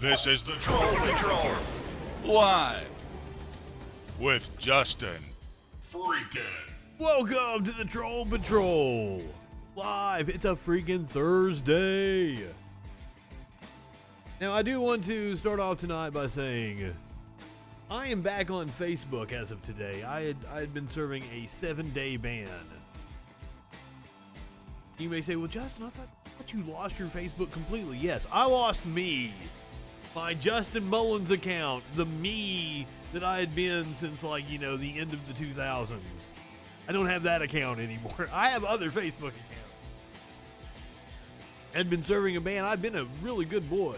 This is the Troll Patrol, live with Justin FREAKIN. Welcome to the Troll Patrol, live. It's a freaking Thursday. Now, I do want to start off tonight by saying I am back on Facebook as of today. I had been serving a 7-day ban. You may say, well, Justin, I thought you lost your Facebook completely. Yes, I lost me. My Justin Mullins account, the me that I had been since, the end of the 2000s. I don't have that account anymore. I have other Facebook accounts. Had been serving a ban. I've been a really good boy.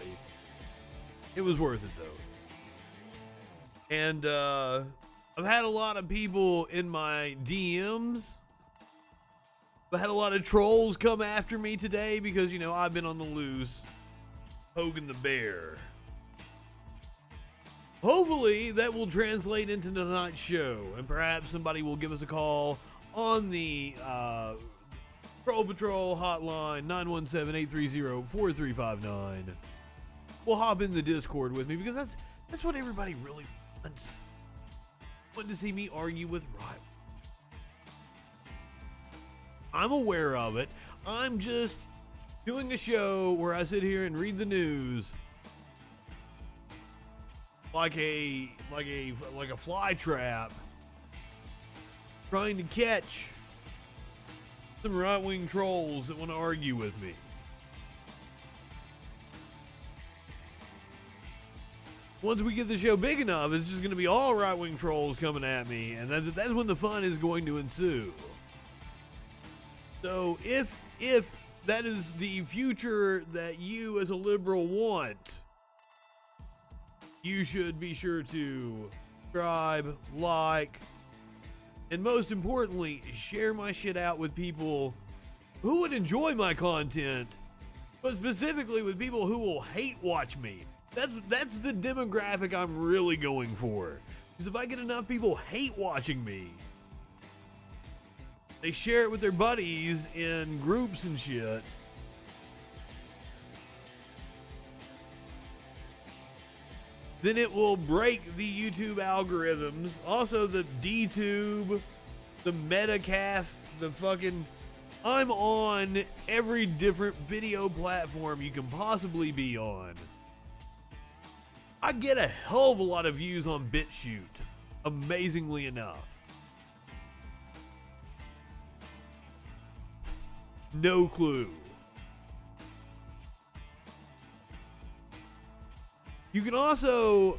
It was worth it, though. And I've had a lot of people in my DMs. I had a lot of trolls come after me today because, I've been on the loose, poking the bear. Hopefully that will translate into tonight's show, and perhaps somebody will give us a call on the Troll Patrol hotline, 917-830-4359. We'll hop in the Discord with me because that's what everybody really wants. Want to see me argue with right. I'm aware of it. I'm just doing a show where I sit here and read the news like a fly trap, trying to catch some right-wing trolls that want to argue with me. Once we get the show big enough, it's just going to be all right-wing trolls coming at me, and that's when the fun is going to ensue. So if that is the future that you as a liberal want, you should be sure to subscribe, like, and most importantly, share my shit out with people who would enjoy my content, but specifically with people who will hate watch me. That's the demographic I'm really going for. Because if I get enough people hate watching me, they share it with their buddies in groups and shit, then it will break the YouTube algorithms. Also the DTube, the Metacaf, I'm on every different video platform you can possibly be on. I get a hell of a lot of views on BitChute, amazingly enough. No clue. You can also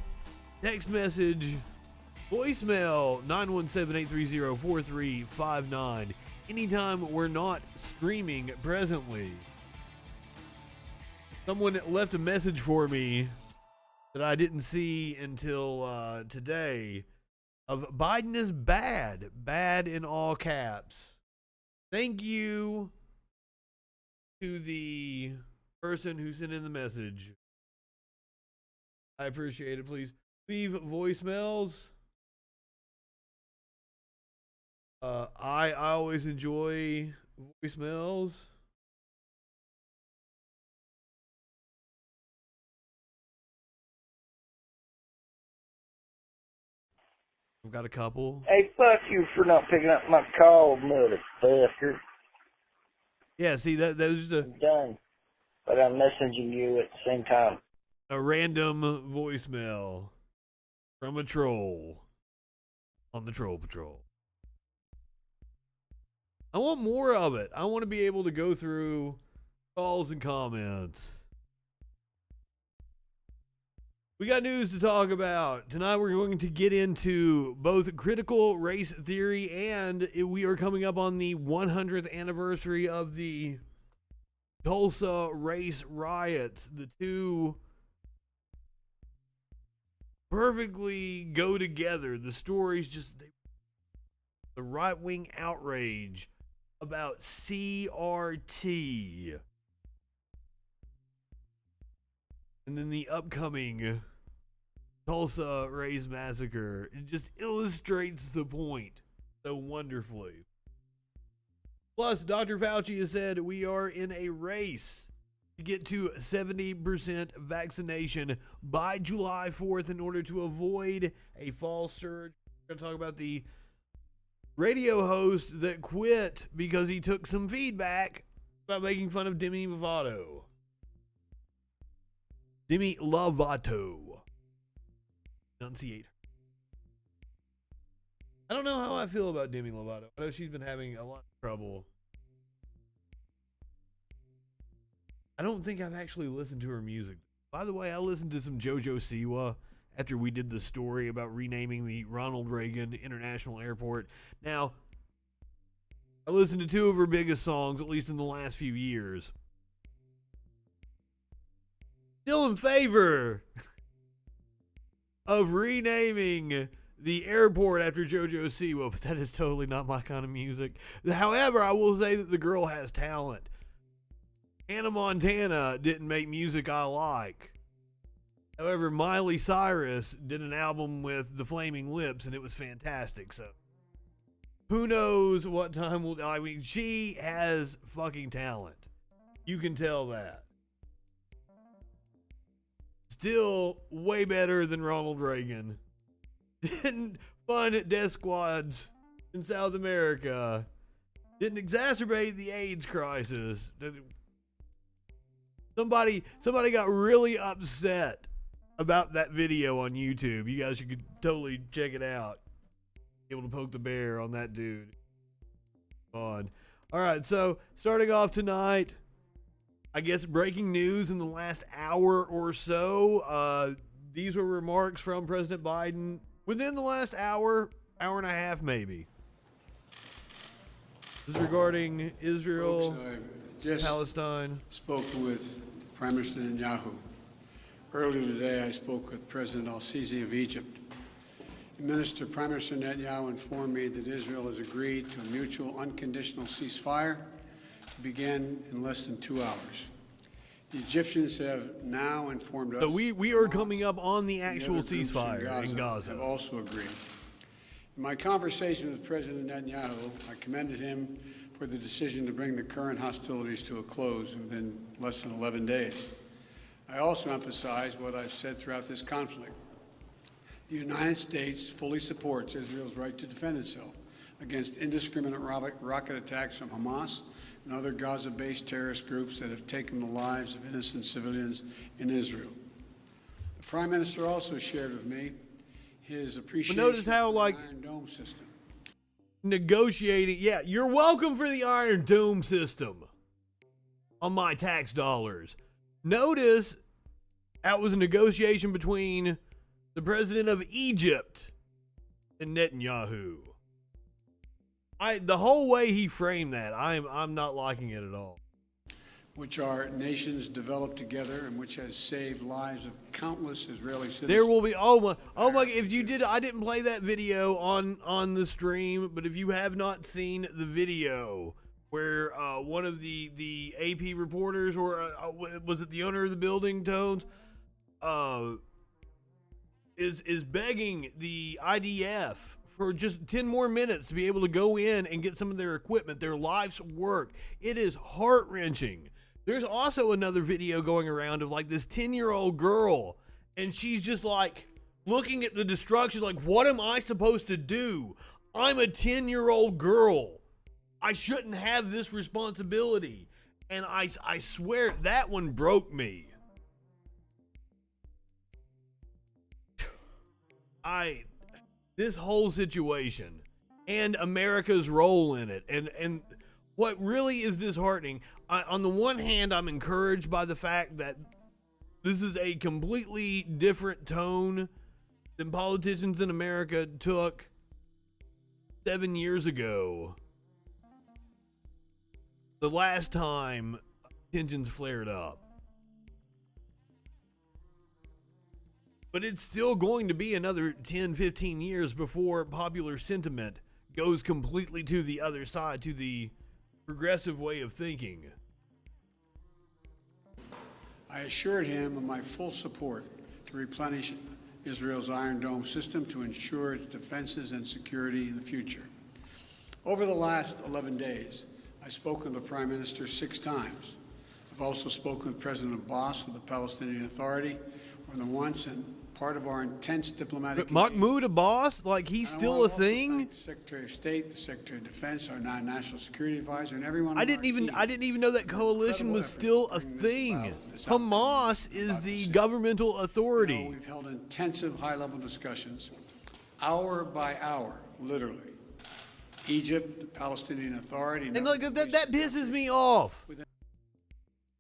text message, voicemail 917-830-4359 anytime we're not streaming presently. Someone left a message for me that I didn't see until today of Biden is bad in all caps. Thank you to the person who sent in the message. I appreciate it. Please leave voicemails. I always enjoy voicemails. I've got a couple. Hey, fuck you for not picking up my call, motherfucker. Yeah, see, that was I'm done. But I'm messaging you at the same time. a random voicemail from a troll on the Troll Patrol. I want more of it. I want to be able to go through calls and comments. We got news to talk about. Tonight we're going to get into both critical race theory and we are coming up on the 100th anniversary of the Tulsa race riots. The two perfectly go together. The stories the right-wing outrage about CRT. And then the upcoming Tulsa race massacre. It just illustrates the point so wonderfully. Plus, Dr. Fauci has said we are in a race to get to 70% vaccination by July 4th in order to avoid a false surge. We're going to talk about the radio host that quit because he took some feedback about making fun of Demi Lovato. Demi Lovato. Enunciate. I don't know how I feel about Demi Lovato. I know she's been having a lot of trouble. I don't think I've actually listened to her music. By the way, I listened to some JoJo Siwa after we did the story about renaming the Ronald Reagan International Airport. Now, I listened to two of her biggest songs, at least in the last few years. Still in favor of renaming the airport after JoJo Siwa, but that is totally not my kind of music. However, I will say that the girl has talent. Hannah Montana didn't make music I like. However, Miley Cyrus did an album with the Flaming Lips, and it was fantastic. So, who knows what time will... I mean, she has fucking talent. You can tell that. Still way better than Ronald Reagan. Didn't fund death squads in South America. Didn't exacerbate the AIDS crisis. Somebody got really upset about that video on YouTube. You guys should totally check it out. Be able to poke the bear on that dude. Fun. All right, so starting off tonight, I guess breaking news in the last hour or so. These were remarks from President Biden within the last hour and a half, maybe. This is regarding Israel, Folks, Palestine. Spoke with Prime Minister Netanyahu. Earlier today, I spoke with President al-Sisi of Egypt. Prime Minister Netanyahu informed me that Israel has agreed to a mutual unconditional ceasefire to begin in less than 2 hours. The Egyptians have now informed us. So we are coming up on the actual other groups ceasefire in Gaza. Have also agreed. In my conversation with President Netanyahu, I commended him for the decision to bring the current hostilities to a close within less than 11 days. I also emphasized what I've said throughout this conflict. The United States fully supports Israel's right to defend itself against indiscriminate rocket attacks from Hamas and other Gaza-based terrorist groups that have taken the lives of innocent civilians in Israel. The Prime Minister also shared with me his appreciation notice how, for the like, Iron Dome system. Negotiating. Yeah, you're welcome for the Iron Dome system on my tax dollars. Notice that was a negotiation between the president of Egypt and Netanyahu. The whole way he framed that, I'm not liking it at all. Which our nations developed together and which has saved lives of countless Israeli citizens. There will be if you did, I didn't play that video on the stream, but if you have not seen the video where one of the AP reporters, or was it the owner of the building, Tones, is begging the IDF for just 10 more minutes to be able to go in and get some of their equipment, their life's work. It is heart-wrenching. There's also another video going around of like this 10-year-old girl, and she's just like looking at the destruction like, what am I supposed to do? I'm a 10-year-old girl. I shouldn't have this responsibility. And I swear that one broke me. This whole situation and America's role in it, and what really is disheartening, on the one hand, I'm encouraged by the fact that this is a completely different tone than politicians in America took 7 years ago, the last time tensions flared up. But it's still going to be another 10, 15 years before popular sentiment goes completely to the other side, to the progressive way of thinking. I assured him of my full support to replenish Israel's Iron Dome system to ensure its defenses and security in the future. Over the last 11 days, I've spoken to the Prime Minister 6 times. I've also spoken with President Abbas of the Palestinian Authority more than once, and part of our intense diplomatic Mahmoud Abbas, like he's still a thing. The Secretary of State, the Secretary of Defense, our national security advisor, and everyone. I didn't even know that coalition was still a thing. Hamas is the governmental authority. We've held intensive high-level discussions, hour by hour, literally. Egypt, the Palestinian Authority, and like that pisses me off.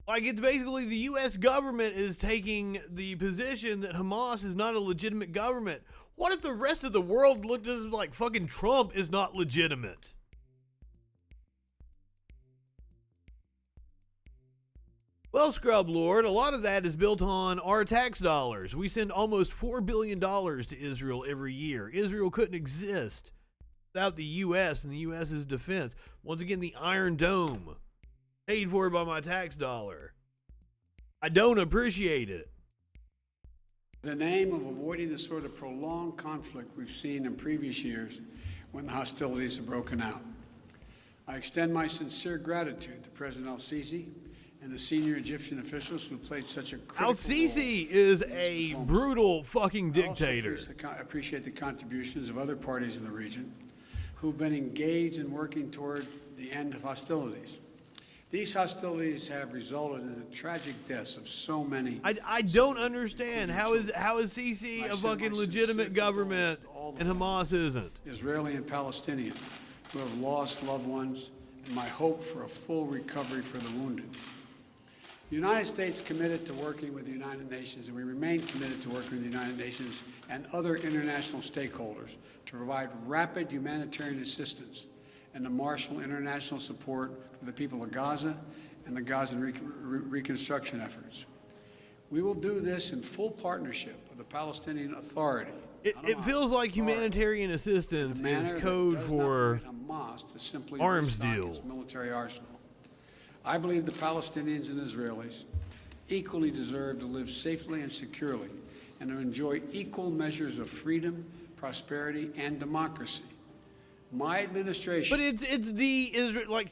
Like, it's basically the U.S. government is taking the position that Hamas is not a legitimate government. What if the rest of the world looked as like fucking Trump is not legitimate? Well, Scrub Lord, a lot of that is built on our tax dollars. We send almost $4 billion to Israel every year. Israel couldn't exist without the U.S. and the U.S.'s defense. Once again, the Iron Dome. Paid for by my tax dollar. I don't appreciate it. In the name of avoiding the sort of prolonged conflict we've seen in previous years when the hostilities have broken out, I extend my sincere gratitude to President al-Sisi and the senior Egyptian officials who played such a critical role. Al-Sisi is a brutal fucking dictator. I appreciate the contributions of other parties in the region who've been engaged in working toward the end of hostilities. These hostilities have resulted in the tragic deaths of so many. I don't understand how is Sisi a fucking legitimate government and Hamas isn't. Israeli and Palestinian who have lost loved ones, and my hope for a full recovery for the wounded. The United States committed to working with the United Nations, and we remain committed to working with the United Nations and other international stakeholders to provide rapid humanitarian assistance and to marshal international support for the people of Gaza and the Gaza reconstruction efforts. We will do this in full partnership with the Palestinian Authority. It feels like humanitarian assistance is code for Hamas to simply arms restock deal. its military arsenal. I believe the Palestinians and Israelis equally deserve to live safely and securely and to enjoy equal measures of freedom, prosperity, and democracy. My administration. But it's the Israel, like,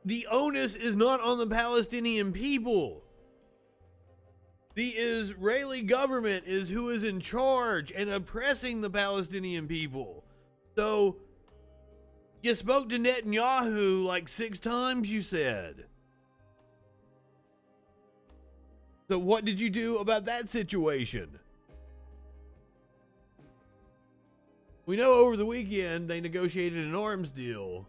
the onus is not on the Palestinian people. The Israeli government is who is in charge and oppressing the Palestinian people. So you spoke to Netanyahu like 6 times, you said. So what did you do about that situation? We know over the weekend they negotiated an arms deal.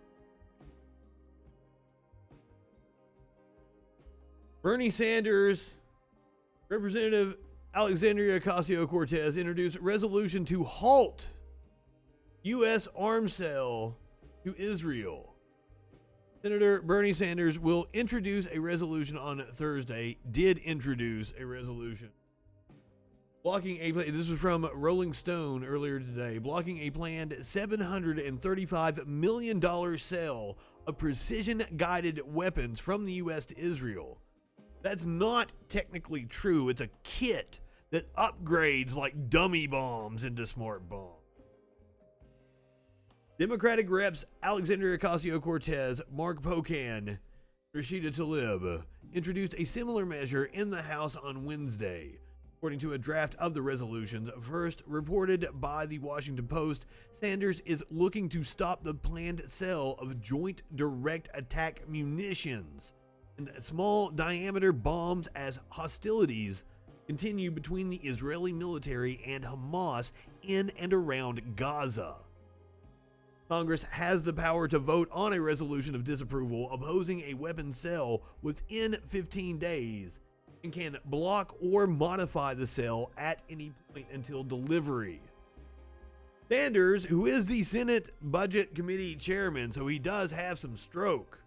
Bernie Sanders, Representative Alexandria Ocasio-Cortez introduced a resolution to halt U.S. arms sale to Israel. Senator Bernie Sanders will introduce a resolution on Thursday, did introduce a resolution blocking a plan. This was from Rolling Stone earlier today. Blocking a planned $735 million sale of precision-guided weapons from the U.S. to Israel. That's not technically true. It's a kit that upgrades like dummy bombs into smart bombs. Democratic reps Alexandria Ocasio-Cortez, Mark Pocan, Rashida Tlaib introduced a similar measure in the House on Wednesday. According to a draft of the resolutions first reported by the Washington Post, Sanders is looking to stop the planned sale of joint direct attack munitions and small diameter bombs as hostilities continue between the Israeli military and Hamas in and around Gaza. Congress has the power to vote on a resolution of disapproval opposing a weapons sale within 15 days and can block or modify the sale at any point until delivery. Sanders, who is the Senate Budget Committee chairman, so he does have some stroke.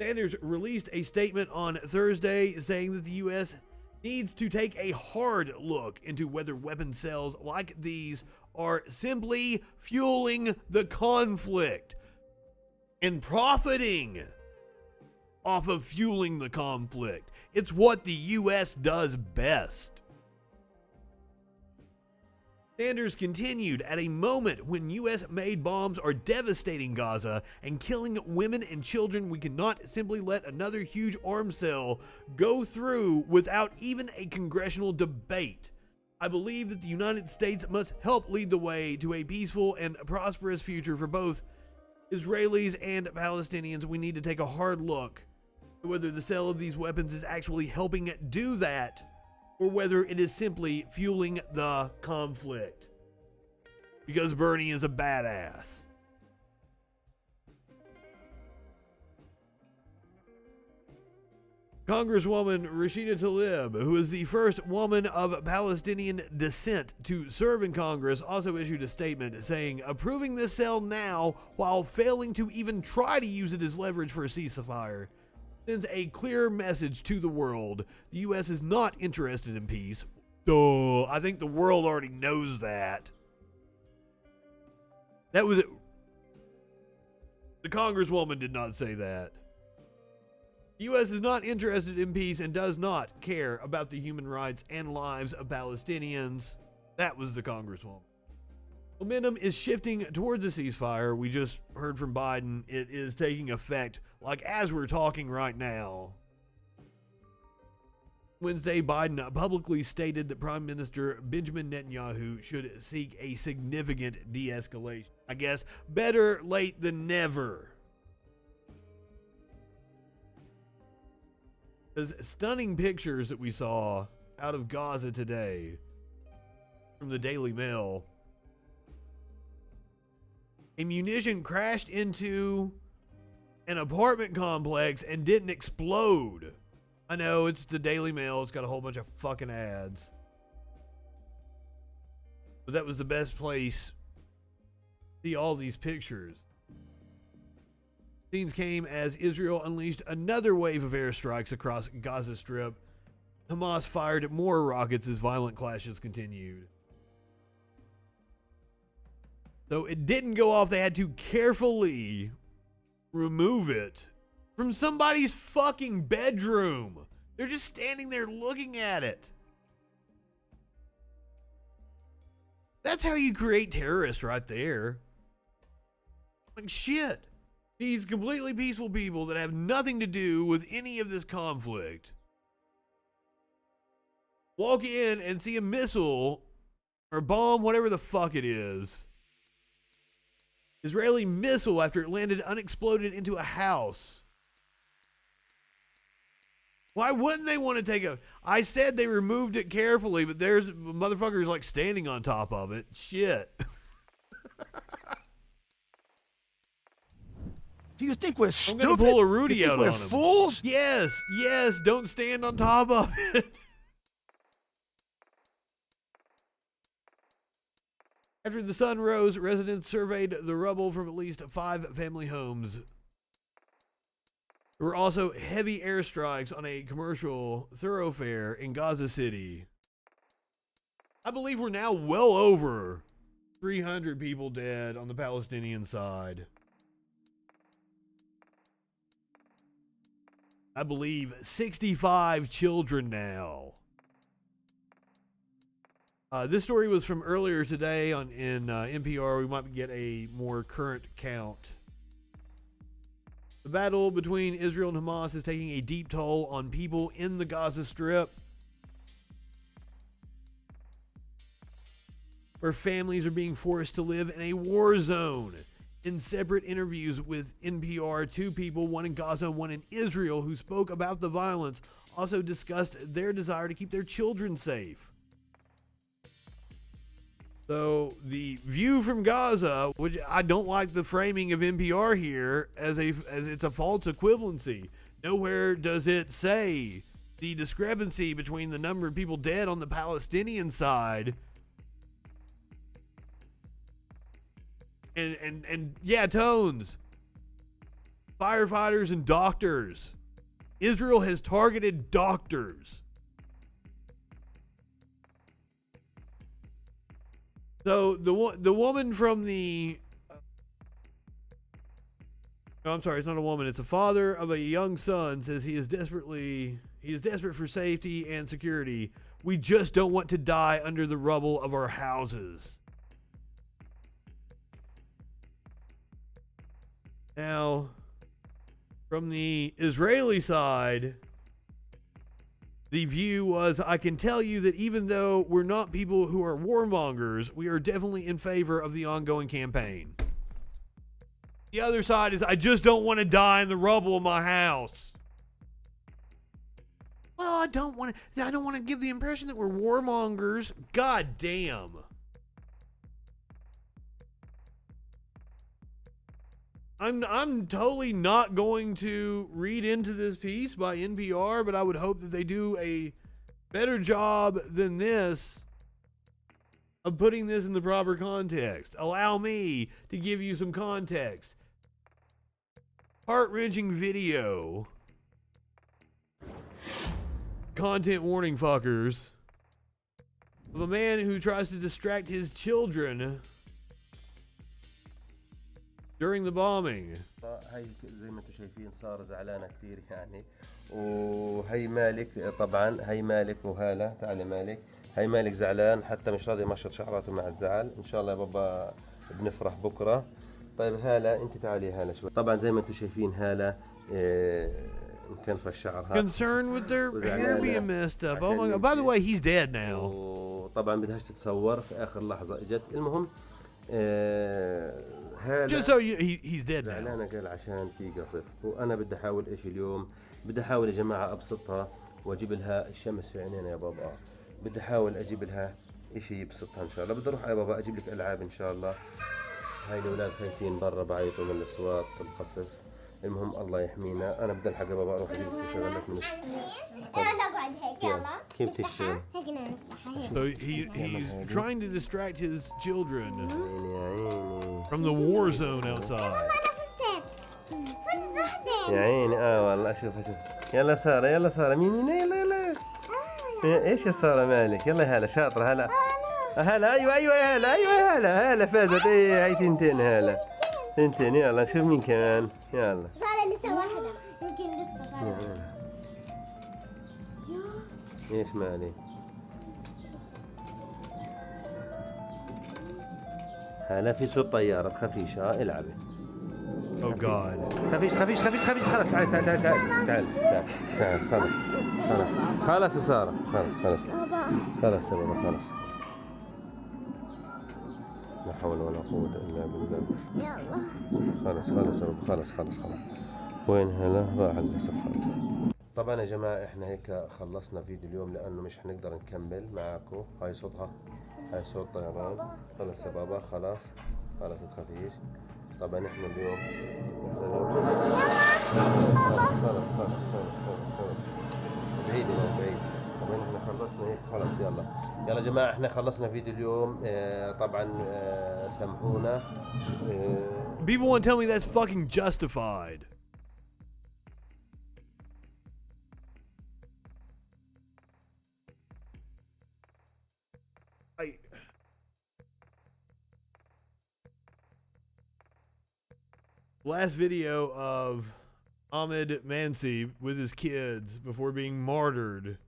Sanders released a statement on Thursday saying that the U.S. needs to take a hard look into whether weapon sales like these are simply fueling the conflict and profiting off of fueling the conflict. It's what the U.S. does best. Sanders continued, at a moment when U.S.-made bombs are devastating Gaza and killing women and children, we cannot simply let another huge arms sale go through without even a congressional debate. I believe that the United States must help lead the way to a peaceful and prosperous future for both Israelis and Palestinians. We need to take a hard look at whether the sale of these weapons is actually helping do that, or whether it is simply fueling the conflict. Because Bernie is a badass. Congresswoman Rashida Tlaib, who is the first woman of Palestinian descent to serve in Congress, also issued a statement saying, approving this sale now while failing to even try to use it as leverage for a ceasefire sends a clear message to the world. The U.S. is not interested in peace. Duh. I think the world already knows that. That was it. The Congresswoman did not say that. The U.S. is not interested in peace and does not care about the human rights and lives of Palestinians. That was the Congresswoman. Momentum is shifting towards a ceasefire. We just heard from Biden. It is taking effect like as we're talking right now. Wednesday, Biden publicly stated that Prime Minister Benjamin Netanyahu should seek a significant de-escalation. I guess better late than never. Because stunning pictures that we saw out of Gaza today from the Daily Mail. A munition crashed into an apartment complex and didn't explode. I know, it's the Daily Mail. It's got a whole bunch of fucking ads. But that was the best place to see all these pictures. Scenes came as Israel unleashed another wave of airstrikes across Gaza Strip. Hamas fired more rockets as violent clashes continued. Though it didn't go off, they had to carefully remove it from somebody's fucking bedroom. They're just standing there looking at it. That's how you create terrorists right there. Like shit. These completely peaceful people that have nothing to do with any of this conflict walk in and see a missile or bomb, whatever the fuck it is. Israeli missile after it landed unexploded into a house. Why wouldn't they want to take a... I said they removed it carefully, but there's motherfuckers like standing on top of it. Shit. Do you think we're stupid? I'm gonna pull a Rudy you think out we're on him. Fools? Yes, don't stand on top of it. After the sun rose, residents surveyed the rubble from at least 5 family homes. There were also heavy airstrikes on a commercial thoroughfare in Gaza City. I believe we're now well over 300 people dead on the Palestinian side. I believe 65 children now. This story was from earlier today in NPR. We might get a more current count. The battle between Israel and Hamas is taking a deep toll on people in the Gaza Strip, where families are being forced to live in a war zone. In separate interviews with NPR, 2 people, one in Gaza and one in Israel, who spoke about the violence, also discussed their desire to keep their children safe. So the view from Gaza, which I don't like the framing of NPR here as it's a false equivalency. Nowhere does it say the discrepancy between the number of people dead on the Palestinian side and yeah, Tones, firefighters and doctors. Israel has targeted doctors. So the woman from the no, I'm sorry, it's not a woman, it's a father of a young son, says he is desperate for safety and security We just don't want to die under the rubble of our houses. Now, from the Israeli side, the view was, I can tell you that even though we're not people who are warmongers, we are definitely in favor of the ongoing campaign. The other side is, I just don't want to die in the rubble of my house. Well, I don't want to give the impression that we're warmongers. God damn. I'm totally not going to read into this piece by NPR, but I would hope that they do a better job than this of putting this in the proper context. Allow me to give you some context. Heart-wrenching video. Content warning, fuckers. Of a man who tries to distract his children during the bombing. هاي زي ما انتم شايفين صار زعلانة كثير يعني. وهي مالك طبعا، هي مالك وهالة. تعالي مالك. هي مالك زعلان حتى مش راضي يمشط شعراته مع الزعل. ان شاء الله يا بابا بنفرح بكره. طيب هالة انت تعالي هالة شوي. طبعا زي ما انتم شايفين هالة مكنفة الشعر. Concerned with their hair being messed up. Oh my god. By the way, he's dead now. وطبعا بدهاش تتصور في اخر لحظة اجت. المهم Just so he's dead now. زعلانة قال عشان في قصف. وانا بدي احاول ايش اليوم؟ بدي احاول يا جماعة ابسطها واجيب لها الشمس في عينينا يا بابا. بدي احاول اجيب لها اشي يبسطها ان شاء الله. بدي اروح يا بابا اجيب لك العاب ان شاء الله. هاي الاولاد خايفين برا بعيطوا من الاصوات القصف. المهم الله يحمينا. انا بدي الحق يا بابا اروح اجيب لك شغلات من يلا اقعد هيك يلا. كيف تشتغل؟ هيك نفتحها هيك. So he's trying to distract his children يا عيني from the war zone outside. يا عيني والله شوف يلا سارة يلا سارة مين يلا يلا ايش يا سارة مالك؟ يلا يا هلا شاطرة هلا هلا ايوه يا هلا ايوه يا هلا فازت. ايه هاي تنتين هلا تنتين. يلا نشوف مين كمان. يلا صار لسه واحدة يمكن لسه صار. ايش مالي؟ هلا في صوت طيارة تخافيش. العبي. Oh god. خفيش خلاص تعال خلاص يا سارة خلاص يا بابا خلاص. لا حول ولا قوة إلا بالله. يلا. خلاص يا بابا خلاص. وين هلا راح للأسف. طبعا يا جماعة احنا هيك خلصنا فيديو اليوم لأنه مش حنقدر نكمل معاكم. هاي صوتها هاي صوت طيران. خلص يا بابا خلاص تخافيش. طبعا احنا اليوم خلاص بعيد. طبعا احنا خلصنا هيك خلاص. يلا يا جماعة احنا خلصنا فيديو اليوم. طبعا سامحونا. People want to tell me that's fucking justified. Last video of Ahmed Mansi with his kids before being martyred.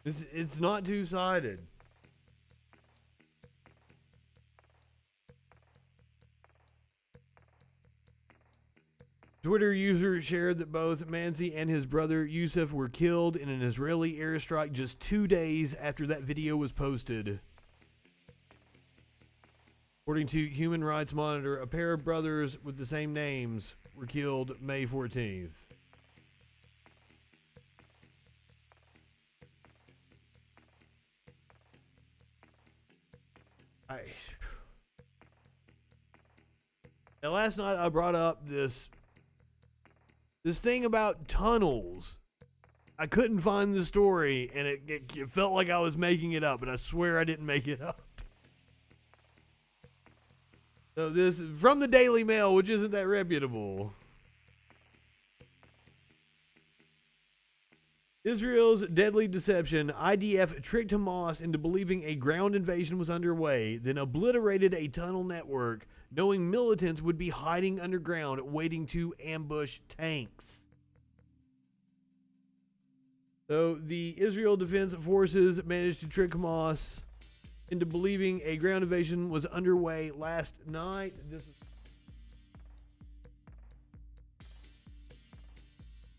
It's not two-sided. Twitter user shared that both Mansi and his brother Yusuf were killed in an Israeli airstrike just 2 days after that video was posted. According to Human Rights Monitor, a pair of brothers with the same names were killed May 14th. Now, last night I brought up this thing about tunnels. I couldn't find the story, and it felt like I was making it up, but I swear I didn't make it up. So this is from the Daily Mail, which isn't that reputable. Israel's deadly deception. IDF tricked Hamas into believing a ground invasion was underway, then obliterated a tunnel network, knowing militants would be hiding underground waiting to ambush tanks. So the Israel Defense Forces managed to trick Hamas into believing a ground invasion was underway last night. This was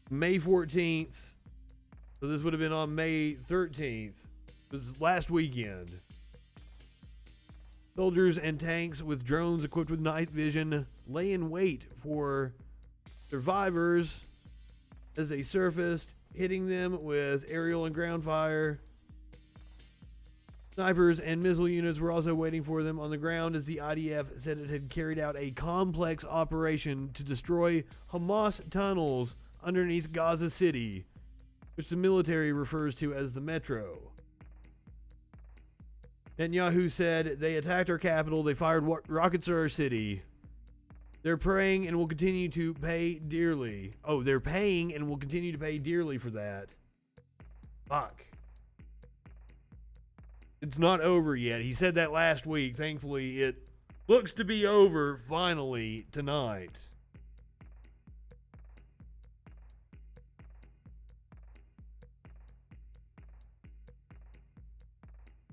May 14th. So this would have been on May 13th. It was last weekend. Soldiers and tanks with drones equipped with night vision lay in wait for survivors as they surfaced, hitting them with aerial and ground fire. Snipers and missile units were also waiting for them on the ground as the IDF said it had carried out a complex operation to destroy Hamas tunnels underneath Gaza City, which the military refers to as the Metro. Netanyahu said, they attacked our capital, they fired rockets at our city. They're praying and will continue to pay dearly. Oh, they're paying and will continue to pay dearly for that. Fuck. It's not over yet. He said that last week. Thankfully, it looks to be over finally tonight.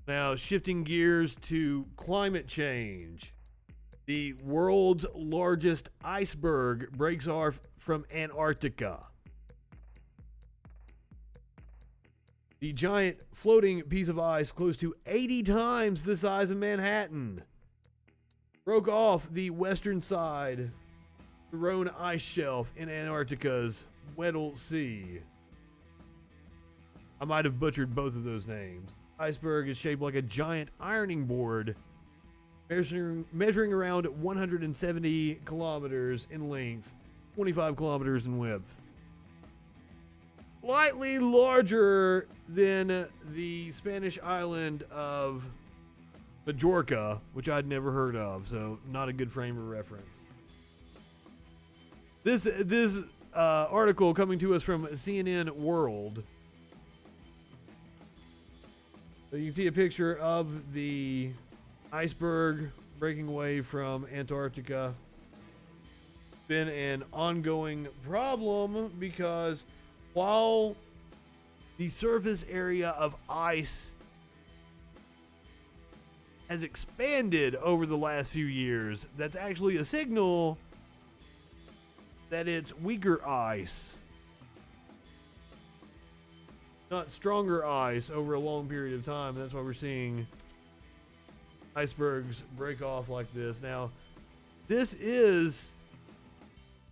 Now, shifting gears to climate change. The world's largest iceberg breaks off from Antarctica. The giant floating piece of ice, close to 80 times the size of Manhattan, broke off the western side of the Rhone ice shelf in Antarctica's Weddell Sea. I might have butchered both of those names. Iceberg is shaped like a giant ironing board, measuring around 170 kilometers in length, 25 kilometers in width. Slightly larger than the Spanish island of Majorca, which I'd never heard of, so not a good frame of reference. This article coming to us from CNN World. So you can see a picture of the iceberg breaking away from Antarctica. Been an ongoing problem because while the surface area of ice has expanded over the last few years, that's actually a signal that it's weaker ice, not stronger ice over a long period of time. That's why we're seeing icebergs break off like this. Now, this is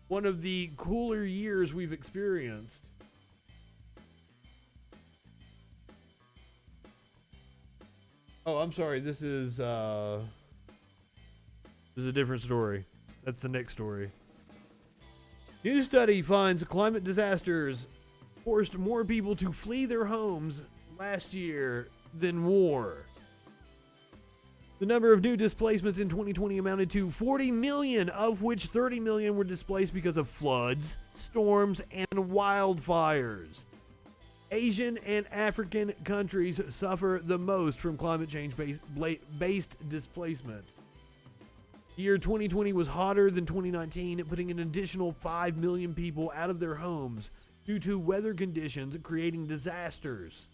one of the cooler years we've experienced. Oh, I'm sorry. This is a different story. That's the next story. New study finds climate disasters forced more people to flee their homes last year than war. The number of new displacements in 2020 amounted to 40 million, of which 30 million were displaced because of floods, storms, and wildfires. Asian and African countries suffer the most from climate change-based displacement. The year 2020 was hotter than 2019, putting an additional 5 million people out of their homes due to weather conditions creating disasters.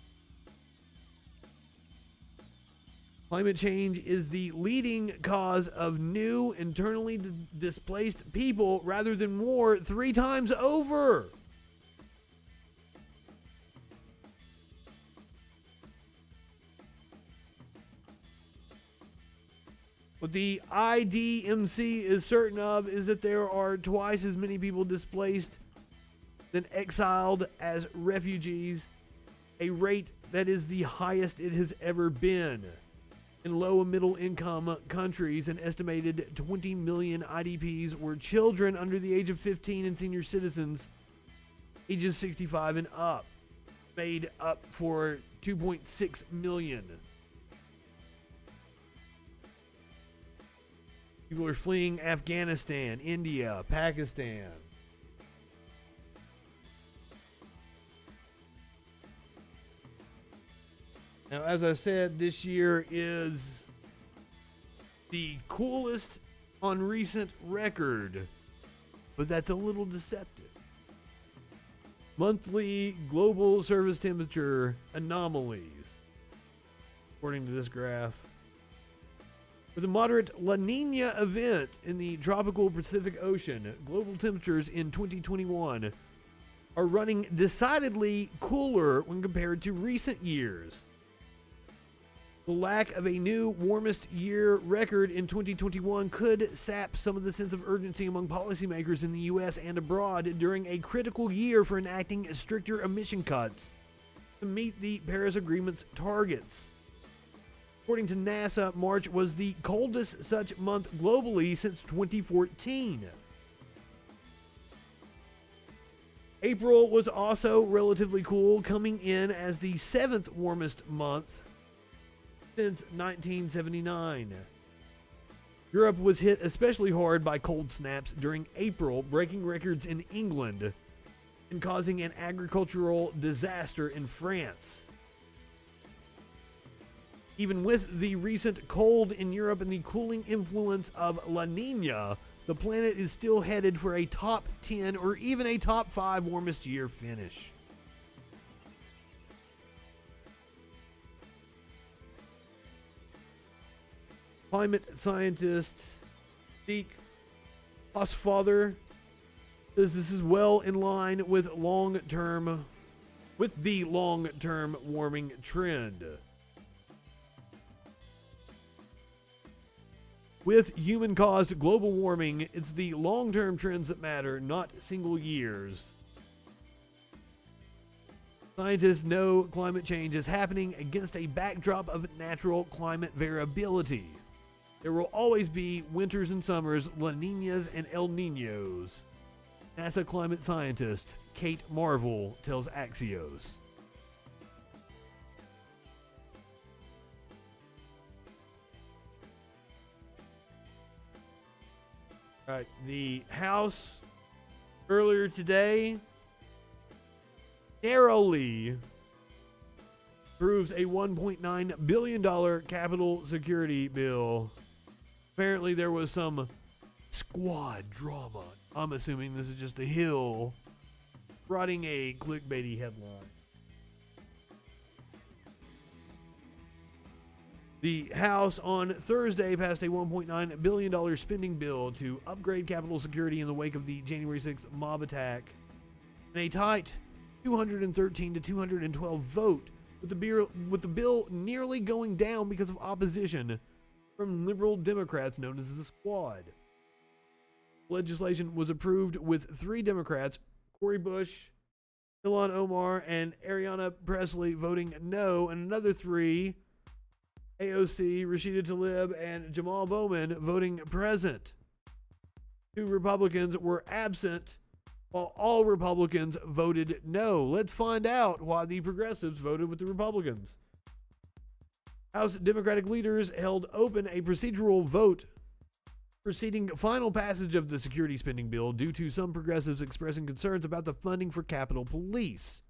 Climate change is the leading cause of new internally displaced people rather than war 3 times over. What the IDMC is certain of is that there are twice as many people displaced than exiled as refugees, a rate that is the highest it has ever been. In low and middle income countries, an estimated 20 million IDPs were children under the age of 15 and senior citizens ages 65 and up, made up for 2.6 million. People are fleeing Afghanistan, India, Pakistan. Now, as I said, this year is the coolest on recent record, but that's a little deceptive. Monthly global surface temperature anomalies, according to this graph. With a moderate La Nina event in the tropical Pacific Ocean, global temperatures in 2021 are running decidedly cooler when compared to recent years. The lack of a new warmest year record in 2021 could sap some of the sense of urgency among policymakers in the U.S. and abroad during a critical year for enacting stricter emission cuts to meet the Paris Agreement's targets. According to NASA, March was the coldest such month globally since 2014. April was also relatively cool, coming in as the 7th warmest month since 1979. Europe was hit especially hard by cold snaps during April, breaking records in England and causing an agricultural disaster in France. Even with the recent cold in Europe and the cooling influence of La Nina, the planet is still headed for a top 10 or even a top 5 warmest year finish. Climate scientist Zeke Hosfather says this is well in line with the long-term warming trend. With human-caused global warming, it's the long-term trends that matter, not single years. Scientists know climate change is happening against a backdrop of natural climate variability. There will always be winters and summers, La Ninas and El Ninos. NASA climate scientist Kate Marvel tells Axios. All right, the House earlier today narrowly approves a $1.9 billion capital security bill. Apparently there was some squad drama. I'm assuming this is just the Hill writing a clickbaity headline. The House on Thursday passed a $1.9 billion spending bill to upgrade Capitol security in the wake of the January 6th mob attack. In a tight 213 to 212 vote, with the bill nearly going down because of opposition from liberal Democrats known as the Squad. Legislation was approved with 3 Democrats, Cori Bush, Ilhan Omar, and Ariana Presley voting no, and another 3, AOC, Rashida Tlaib, and Jamal Bowman voting present. 2 Republicans were absent, while all Republicans voted no. Let's find out why the progressives voted with the Republicans. House Democratic leaders held open a procedural vote preceding final passage of the security spending bill due to some progressives expressing concerns about the funding for Capitol Police.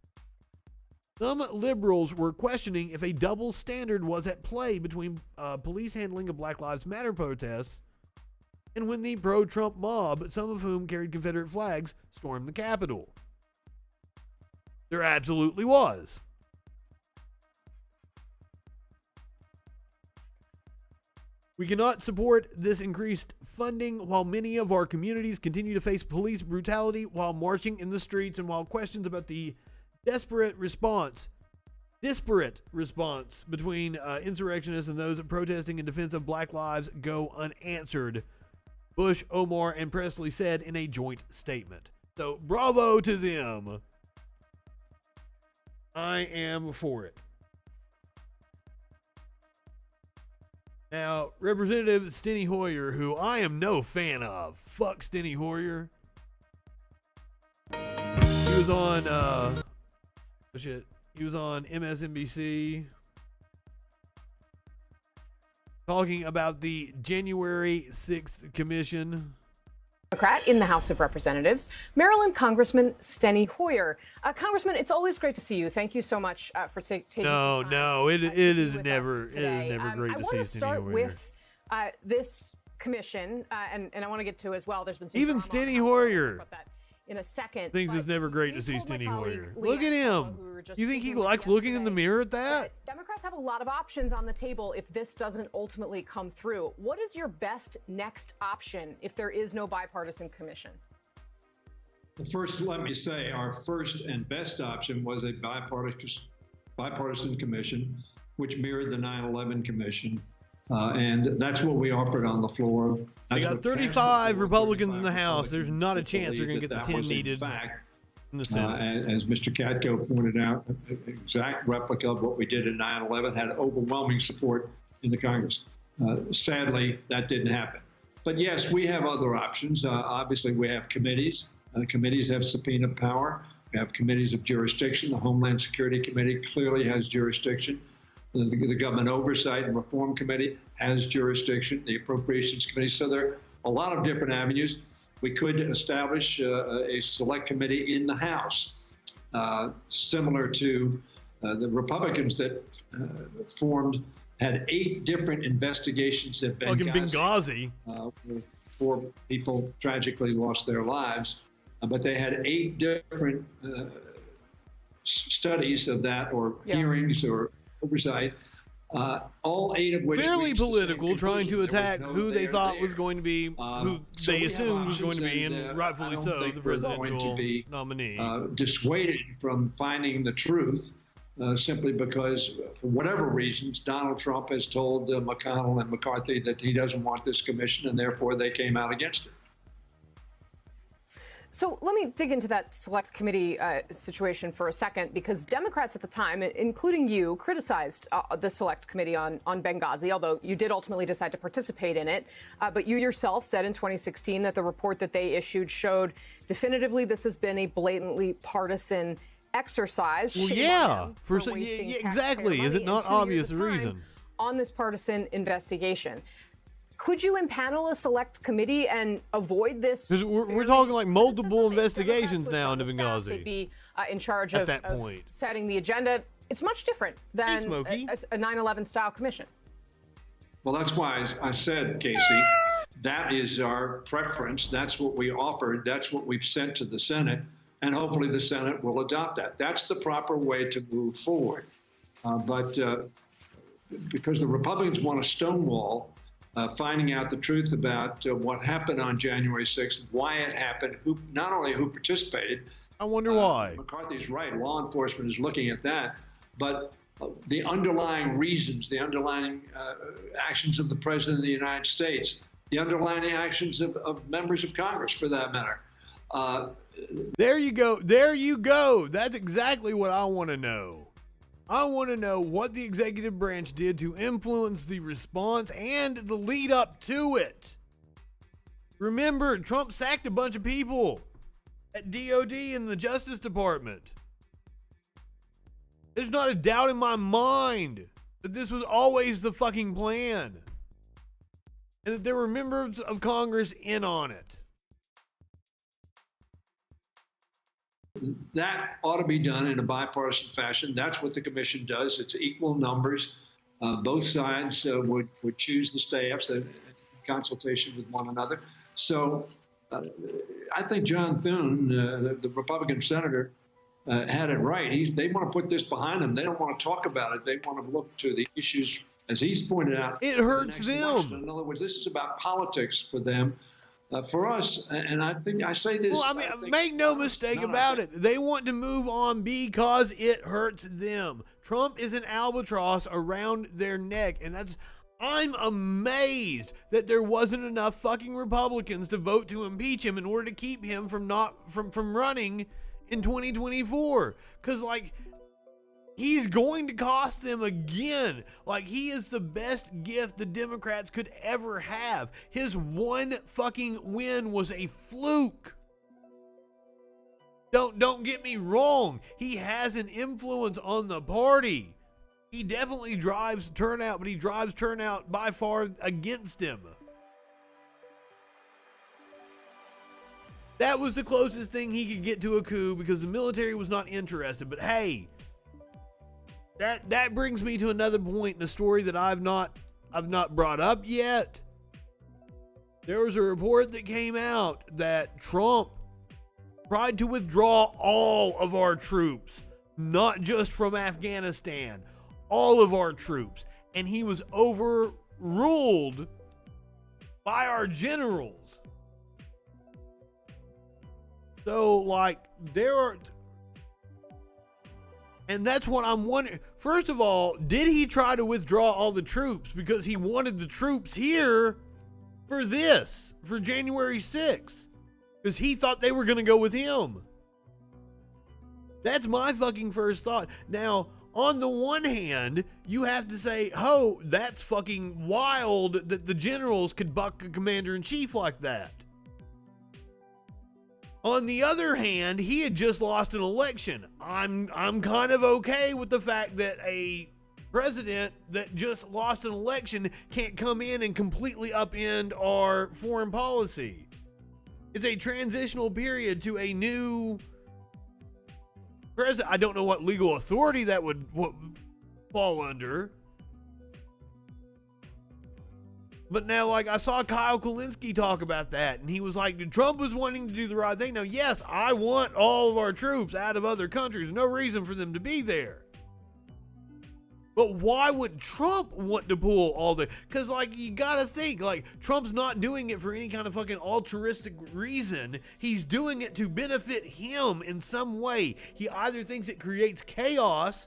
Some liberals were questioning if a double standard was at play between police handling of Black Lives Matter protests and when the pro-Trump mob, some of whom carried Confederate flags, stormed the Capitol. There absolutely was. We cannot support this increased funding while many of our communities continue to face police brutality while marching in the streets and while questions about the disparate response between insurrectionists and those protesting in defense of Black lives go unanswered, Bush, Omar, and Presley said in a joint statement. So bravo to them. I am for it. Now, Representative Steny Hoyer, who I am no fan of. Fuck Steny Hoyer. He was on He was on MSNBC talking about the January 6th commission Democrat in the House of Representatives, Maryland Congressman Steny Hoyer. Congressman, it's always great to see you. Thank you so much for taking some time. No, it is never great I to want see to Steny start Hoyer. with this commission, and I want to get to as well. There's been some Even drama Steny on Hoyer about that in a second. thinks it's never great to see Steny Hoyer. Look at him. You think he likes looking in the mirror at that? Democrats have a lot of options on the table if this doesn't ultimately come through. What is your best next option if there is no bipartisan commission? First, let me say our first and best option was a bipartisan commission, which mirrored the 9/11 commission. And that's what we offered on the floor. They got 35 Republicans in the House. There's not a chance they're going to get the 10 needed in the Senate. As Mr. Katko pointed out, an exact replica of what we did in 9/11 had overwhelming support in the Congress. Sadly, that didn't happen. But yes, we have other options. Obviously, we have committees. Committees have subpoena power. We have committees of jurisdiction. The Homeland Security Committee clearly has jurisdiction. The Government Oversight and Reform Committee has jurisdiction, the Appropriations Committee. So there are a lot of different avenues. We could establish a select committee in the House, similar to the Republicans that formed, had 8 different investigations at Benghazi. 4 people tragically lost their lives, but they had 8 different studies of that, or hearings, or oversight, all 8 of which fairly political, trying to attack who they thought was going to be, who they assumed was going to be, and rightfully so, the presidential nominee. Dissuaded from finding the truth simply because, for whatever reasons, Donald Trump has told McConnell and McCarthy that he doesn't want this commission, and therefore they came out against it. So let me dig into that select committee situation for a second, because Democrats at the time, including you, criticized the select committee on Benghazi, although you did ultimately decide to participate in it. But you yourself said in 2016 that the report that they issued showed definitively this has been a blatantly partisan exercise. Well, yeah, exactly. Is it not obvious the reason? On this partisan investigation. Could you impanel a select committee and avoid this? We're talking like multiple investigations now into Benghazi. They'd be in charge at of, that of point. setting the agenda. It's much different than a 9/11 style commission. Well, that's why I said, Casey, that is our preference. That's what we offered. That's what we've sent to the Senate. And hopefully the Senate will adopt that. That's the proper way to move forward. But because the Republicans want to stonewall finding out the truth about what happened on January 6th, why it happened, not only who participated. I wonder why. McCarthy's right. Law enforcement is looking at that. But the underlying reasons, the underlying actions of the President of the United States, the underlying actions of members of Congress, for that matter. There you go. There you go. That's exactly what I want to know. I want to know what the executive branch did to influence the response and the lead up to it. Remember, Trump sacked a bunch of people at DOD and the Justice Department. There's not a doubt in my mind that this was always the fucking plan, and that there were members of Congress in on it. That ought to be done in a bipartisan fashion. That's what the commission does. It's equal numbers. Both sides would choose the staffs in consultation with one another. So I think John Thune, the Republican senator, had it right. They want to put this behind them. They don't want to talk about it. They want to look to the issues, as he's pointed out. It hurts them. In other words, this is about politics for them. For us, and I think I say this. Well, I mean, make no mistake about it. They want to move on because it hurts them. Trump is an albatross around their neck, and I'm amazed that there wasn't enough fucking Republicans to vote to impeach him in order to keep him from running in 2024. Because, like, he's going to cost them again. Like, he is the best gift the Democrats could ever have. His one fucking win was a fluke. Don't get me wrong. He has an influence on the party. He definitely drives turnout, but he drives turnout by far against him. That was the closest thing he could get to a coup because the military was not interested. But hey, that brings me to another point in the story that I've not brought up yet. There was a report that came out that Trump tried to withdraw all of our troops, not just from Afghanistan, all of our troops. And he was overruled by our generals. So, like, and that's what I'm wondering. First of all, did he try to withdraw all the troops because he wanted the troops here for January 6th? Because he thought they were going to go with him. That's my fucking first thought. Now, on the one hand, you have to say, oh, that's fucking wild that the generals could buck a commander-in-chief like that. On the other hand, he had just lost an election. I'm kind of okay with the fact that a president that just lost an election can't come in and completely upend our foreign policy. It's a transitional period to a new president. I don't know what legal authority that would fall under. But now, like, I saw Kyle Kulinski talk about that, and he was like, Trump was wanting to do the right thing. Now, yes, I want all of our troops out of other countries. No reason for them to be there. But why would Trump want to pull all the... Because, like, you gotta think, like, Trump's not doing it for any kind of fucking altruistic reason. He's doing it to benefit him in some way. He either thinks it creates chaos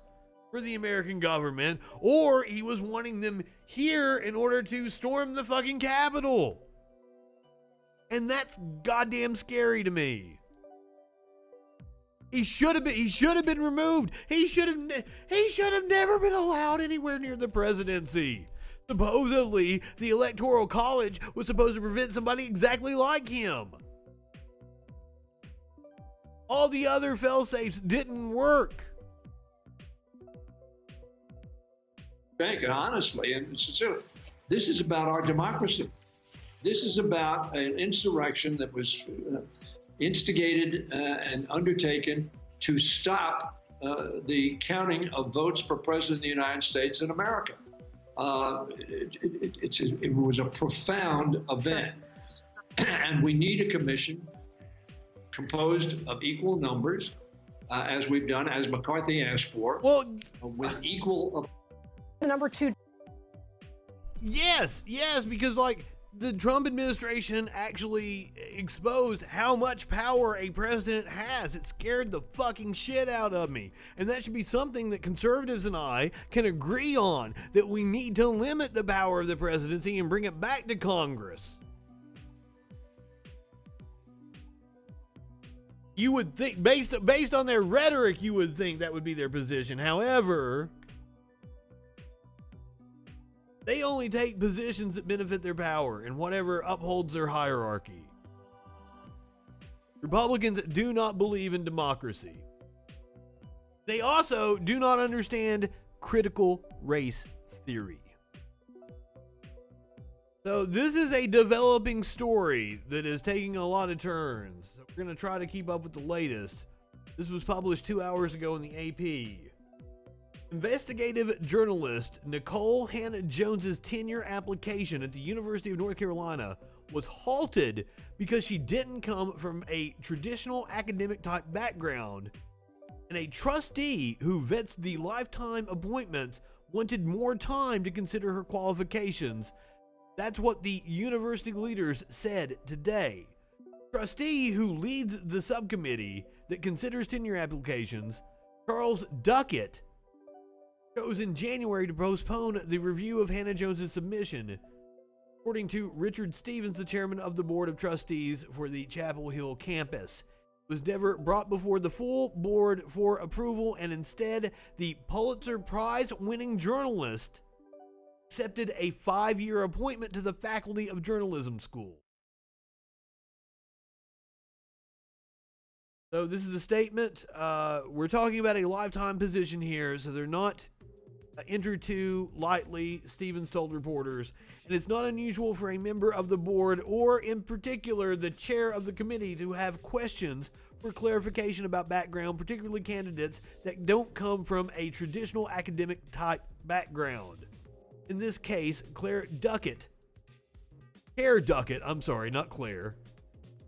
for the American government, or he was wanting them here in order to storm the fucking Capitol. And that's goddamn scary to me. He should have been removed. He should have never been allowed anywhere near the presidency. Supposedly, the Electoral College was supposed to prevent somebody exactly like him. All the other fail-safes didn't work. Bank, and honestly and sincerely, this is about our democracy. This is about an insurrection that was instigated and undertaken to stop the counting of votes for president of the United States in America. It was a profound event, and we need a commission composed of equal numbers, as we've done, as McCarthy asked for, with equal. Number two. Yes, because like the Trump administration actually exposed how much power a president has. It scared the fucking shit out of me. And that should be something that conservatives and I can agree on, that we need to limit the power of the presidency and bring it back to Congress. You would think, based on their rhetoric, you would think that would be their position. However, they only take positions that benefit their power and whatever upholds their hierarchy. Republicans do not believe in democracy. They also do not understand critical race theory. So this is a developing story that is taking a lot of turns. So we're going to try to keep up with the latest. This was published 2 hours ago in the AP. Investigative journalist Nicole Hannah-Jones's tenure application at the University of North Carolina was halted because she didn't come from a traditional academic type background, and a trustee who vets the lifetime appointments wanted more time to consider her qualifications. That's what the university leaders said today. Trustee who leads the subcommittee that considers tenure applications, Charles Duckett, chose in January to postpone the review of Hannah-Jones's submission. According to Richard Stevens, the chairman of the board of trustees for the Chapel Hill campus, it was never brought before the full board for approval, and instead the Pulitzer Prize-winning journalist accepted a 5-year appointment to the Faculty of Journalism School. So this is a statement. We're talking about a lifetime position here, so they're not enter too lightly, Stevens told reporters, and it's not unusual for a member of the board, or in particular the chair of the committee, to have questions for clarification about background, particularly candidates that don't come from a traditional academic type background. In this case, Claire Duckett, I'm sorry, not Claire,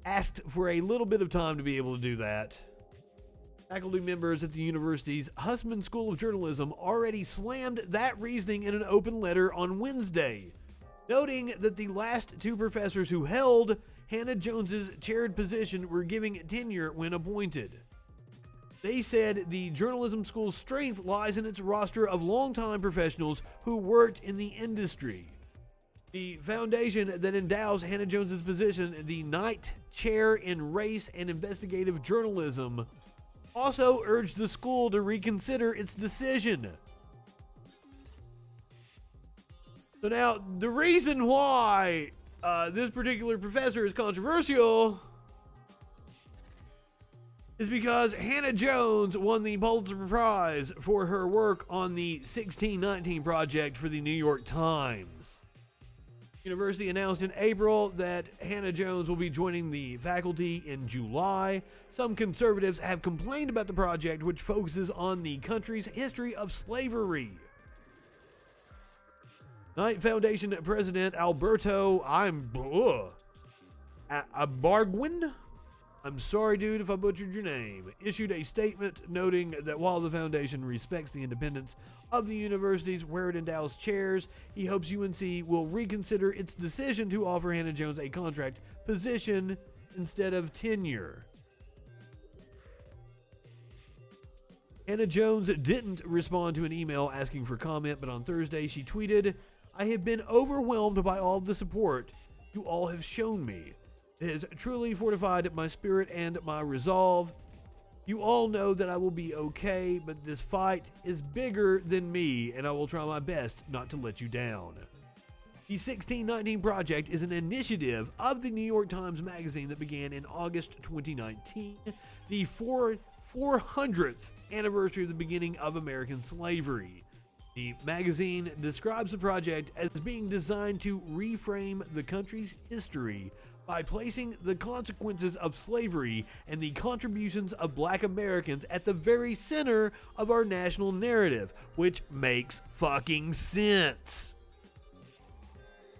asked for a little bit of time to be able to do that. Faculty members at the university's Hussman School of Journalism already slammed that reasoning in an open letter on Wednesday, noting that the last two professors who held Hannah Jones's chaired position were giving tenure when appointed. They said the journalism school's strength lies in its roster of longtime professionals who worked in the industry. The foundation that endows Hannah Jones's position, the Knight Chair in Race and Investigative Journalism, also urged the school to reconsider its decision. So now, the reason why this particular professor is controversial is because Hannah Jones won the Pulitzer Prize for her work on the 1619 Project for the New York Times. University announced in April that Hannah Jones will be joining the faculty in July. Some conservatives have complained about the project, which focuses on the country's history of slavery. Knight Foundation President Alberto Barguin, I'm sorry, dude, if I butchered your name, issued a statement noting that while the foundation respects the independence of the universities where it endows chairs, he hopes UNC will reconsider its decision to offer Hannah Jones a contract position instead of tenure. Hannah Jones didn't respond to an email asking for comment, but on Thursday she tweeted, "I have been overwhelmed by all the support you all have shown me. It has truly fortified my spirit and my resolve. You all know that I will be okay, but this fight is bigger than me, and I will try my best not to let you down." The 1619 Project is an initiative of the New York Times Magazine that began in August 2019, the 400th anniversary of the beginning of American slavery. The magazine describes the project as being designed to reframe the country's history by placing the consequences of slavery and the contributions of Black Americans at the very center of our national narrative, which makes fucking sense.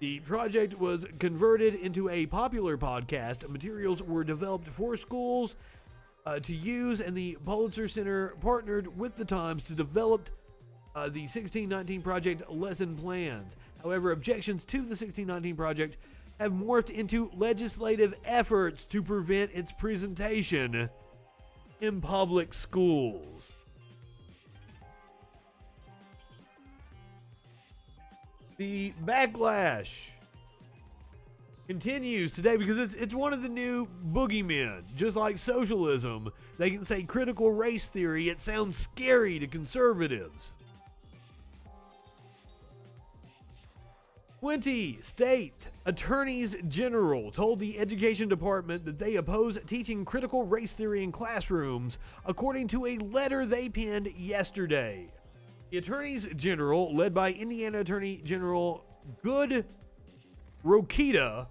The project was converted into a popular podcast. Materials were developed for schools to use, and the Pulitzer Center partnered with the Times to develop the 1619 Project lesson plans. However, objections to the 1619 Project have morphed into legislative efforts to prevent its presentation in public schools. The backlash continues today because it's one of the new boogeymen. Just like socialism, they can say critical race theory. It sounds scary to conservatives. 20 state attorneys general told the education department that they oppose teaching critical race theory in classrooms, according to a letter they penned yesterday. The attorneys general, led by Indiana Attorney General Good Rokita,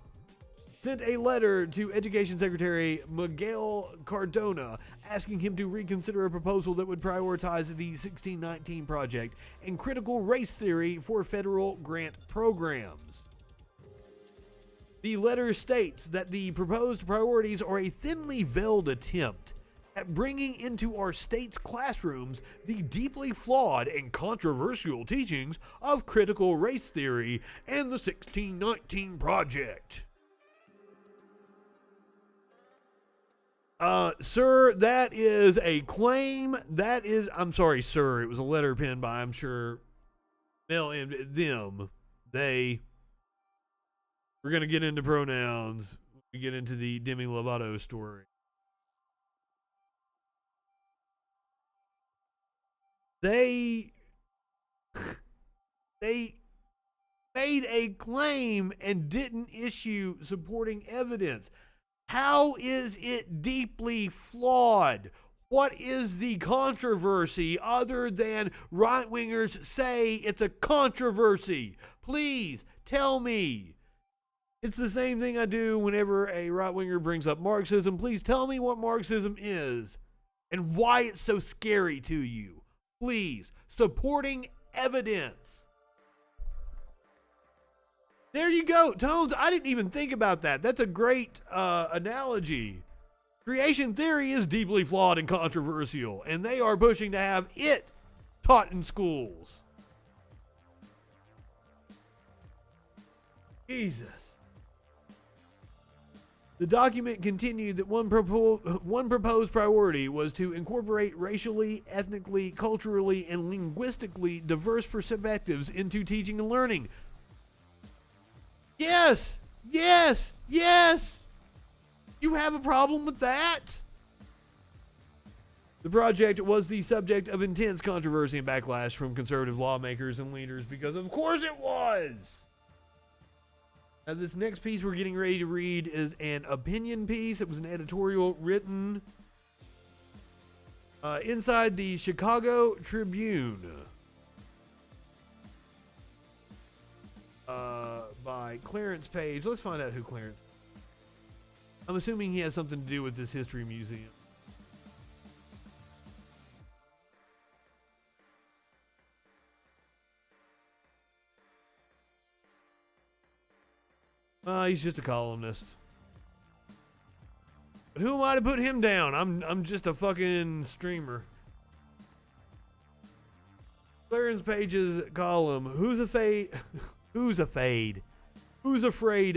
sent a letter to Education Secretary Miguel Cardona asking him to reconsider a proposal that would prioritize the 1619 Project and critical race theory for federal grant programs. The letter states that the proposed priorities are a thinly veiled attempt at bringing into our state's classrooms the deeply flawed and controversial teachings of critical race theory and the 1619 Project. Sir, that is a claim. I'm sorry, sir. It was a letter penned by, I'm sure, Mel and them. They. We're going to get into pronouns. We get into the Demi Lovato story. They made a claim and didn't issue supporting evidence. How is it deeply flawed? What is the controversy other than right-wingers say it's a controversy? Please tell me. It's the same thing I do whenever a right-winger brings up Marxism. Please tell me what Marxism is and why it's so scary to you. Please. Supporting evidence. There you go. Tones, I didn't even think about that. That's a great analogy. Creation theory is deeply flawed and controversial, and they are pushing to have it taught in schools. Jesus. The document continued that one proposed priority was to incorporate racially, ethnically, culturally, and linguistically diverse perspectives into teaching and learning. Yes! Yes! Yes! You have a problem with that? The project was the subject of intense controversy and backlash from conservative lawmakers and leaders because, of course, it was. Now, this next piece we're getting ready to read is an opinion piece. It was an editorial written inside the Chicago Tribune by Clarence Page. Let's find out who Clarence. I'm assuming he has something to do with this history museum. He's just a columnist. But who am I to put him down? I'm just a fucking streamer. Clarence Page's column, Who's Afraid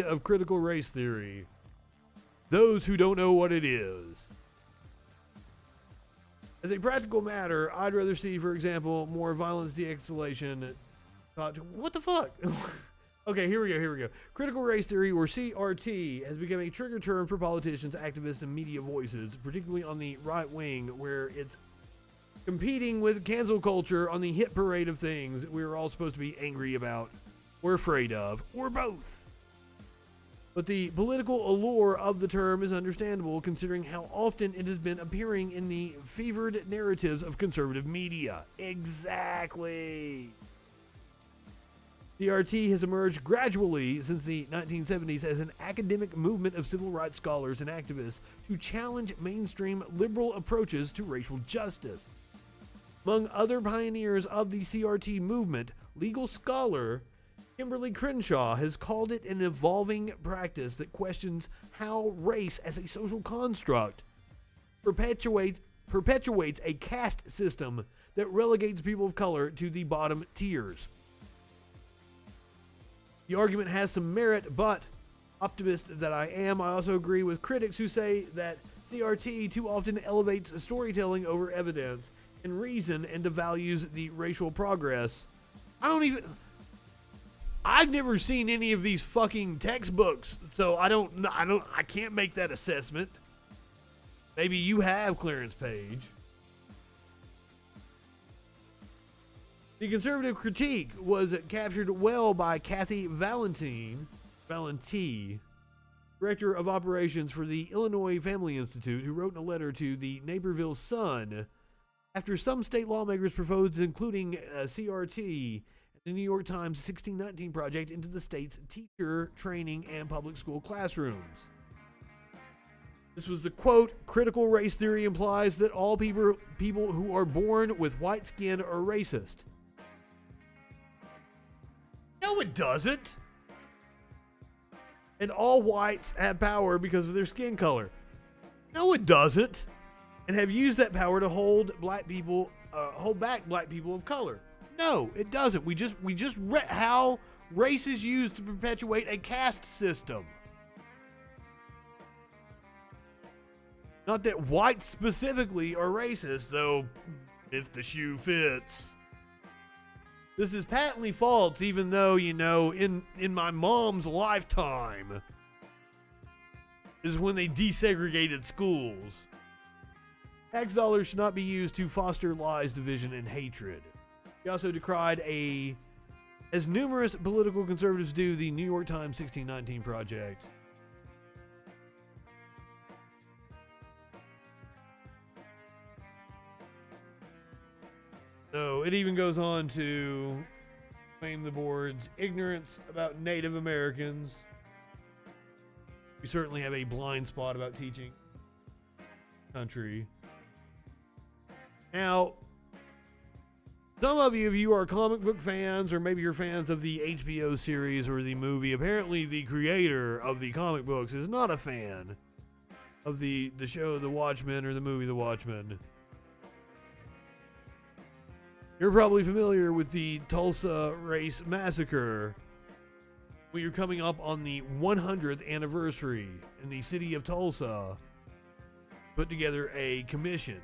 of Critical Race Theory? Those who don't know what it is. As a practical matter, I'd rather see, for example, more violence de-escalation. What the fuck? Okay, here we go. Critical race theory, or CRT, has become a trigger term for politicians, activists, and media voices, particularly on the right wing, where it's competing with cancel culture on the hit parade of things we're all supposed to be angry about, or afraid of, or both. But the political allure of the term is understandable, considering how often it has been appearing in the fevered narratives of conservative media. Exactly. CRT has emerged gradually since the 1970s as an academic movement of civil rights scholars and activists to challenge mainstream liberal approaches to racial justice. Among other pioneers of the CRT movement, legal scholar Kimberly Crenshaw has called it an evolving practice that questions how race as a social construct perpetuates a caste system that relegates people of color to the bottom tiers. The argument has some merit, but, optimist that I am, I also agree with critics who say that CRT too often elevates storytelling over evidence and reason and devalues the racial progress. I've never seen any of these fucking textbooks, so I can't make that assessment. Maybe you have, Clarence Page. The conservative critique was captured well by Kathy Valenti, director of operations for the Illinois Family Institute, who wrote in a letter to the Naperville Sun after some state lawmakers proposed including CRT, the New York Times 1619 project, into the state's teacher training and public school classrooms. This was the quote, critical race theory implies that all people who are born with white skin are racist. No, it doesn't. And all whites have power because of their skin color. No, it doesn't. And have used that power to hold back black people of color. No, it doesn't. We just read how race is used to perpetuate a caste system. Not that whites specifically are racist, though if the shoe fits. This is patently false, even though, in my mom's lifetime is when they desegregated schools. Tax dollars should not be used to foster lies, division, and hatred. He also decried as numerous political conservatives do, the New York Times 1619 project. So it even goes on to claim the board's ignorance about Native Americans. We certainly have a blind spot about teaching country. Now, some of you, if you are comic book fans, or maybe you're fans of the HBO series or the movie, apparently the creator of the comic books is not a fan of the show The Watchmen or the movie The Watchmen. You're probably familiar with the Tulsa Race Massacre. When you're coming up on the 100th anniversary in the city of Tulsa, put together a commission.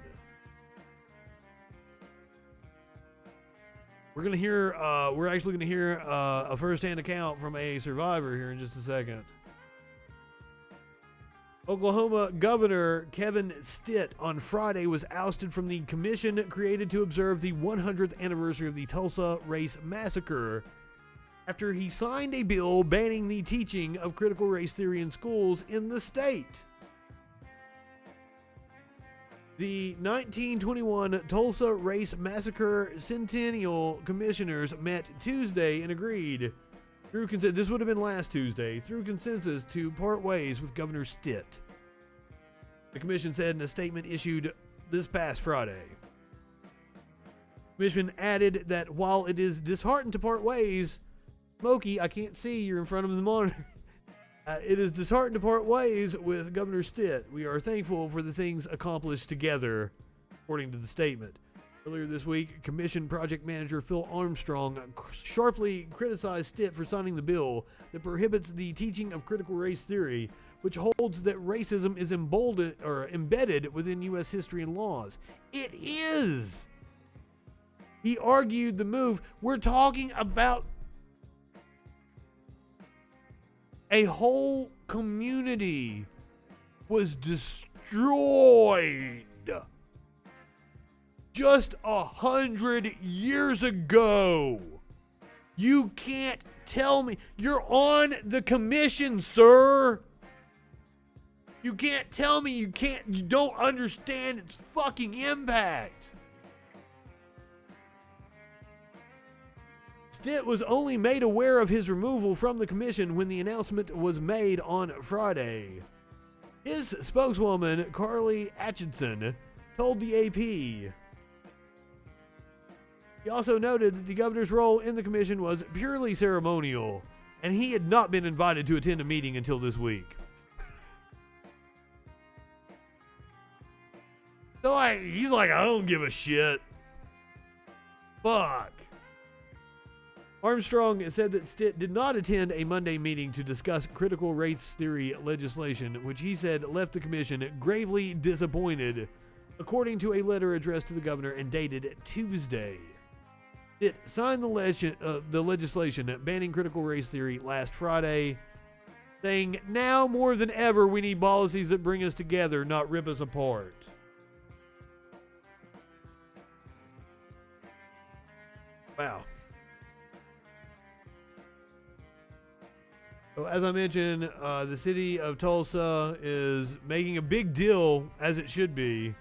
We're actually gonna hear a first-hand account from a survivor here in just a second. Oklahoma Governor Kevin Stitt on Friday was ousted from the commission created to observe the 100th anniversary of the Tulsa Race Massacre after he signed a bill banning the teaching of critical race theory in schools in the state. The 1921 Tulsa Race Massacre Centennial Commissioners met Tuesday and agreed, this would have been last Tuesday, through consensus to part ways with Governor Stitt. The commission said in a statement issued this past Friday. The commission added that while it is disheartened to part ways, Smokey, I can't see, you're in front of the monitor. It is disheartened to part ways with Governor Stitt. We are thankful for the things accomplished together, according to the statement. Earlier this week, Commission Project Manager Phil Armstrong sharply criticized Stitt for signing the bill that prohibits the teaching of critical race theory, which holds that racism is embedded within U.S. history and laws. It is! He argued the move. We're talking about a whole community was destroyed just 100 years ago. You can't tell me. You're on the commission, sir. You can't tell me you don't understand its fucking impact. Stitt was only made aware of his removal from the commission when the announcement was made on Friday. His spokeswoman, Carly Atchison, told the AP. He also noted that the governor's role in the commission was purely ceremonial, and he had not been invited to attend a meeting until this week. So he's like, I don't give a shit. Fuck. Armstrong said that Stitt did not attend a Monday meeting to discuss critical race theory legislation, which he said left the commission gravely disappointed, according to a letter addressed to the governor and dated Tuesday. Stitt signed the legislation banning critical race theory last Friday, saying, now more than ever we need policies that bring us together, not rip us apart. Wow. So as I mentioned, the city of Tulsa is making a big deal, as it should be.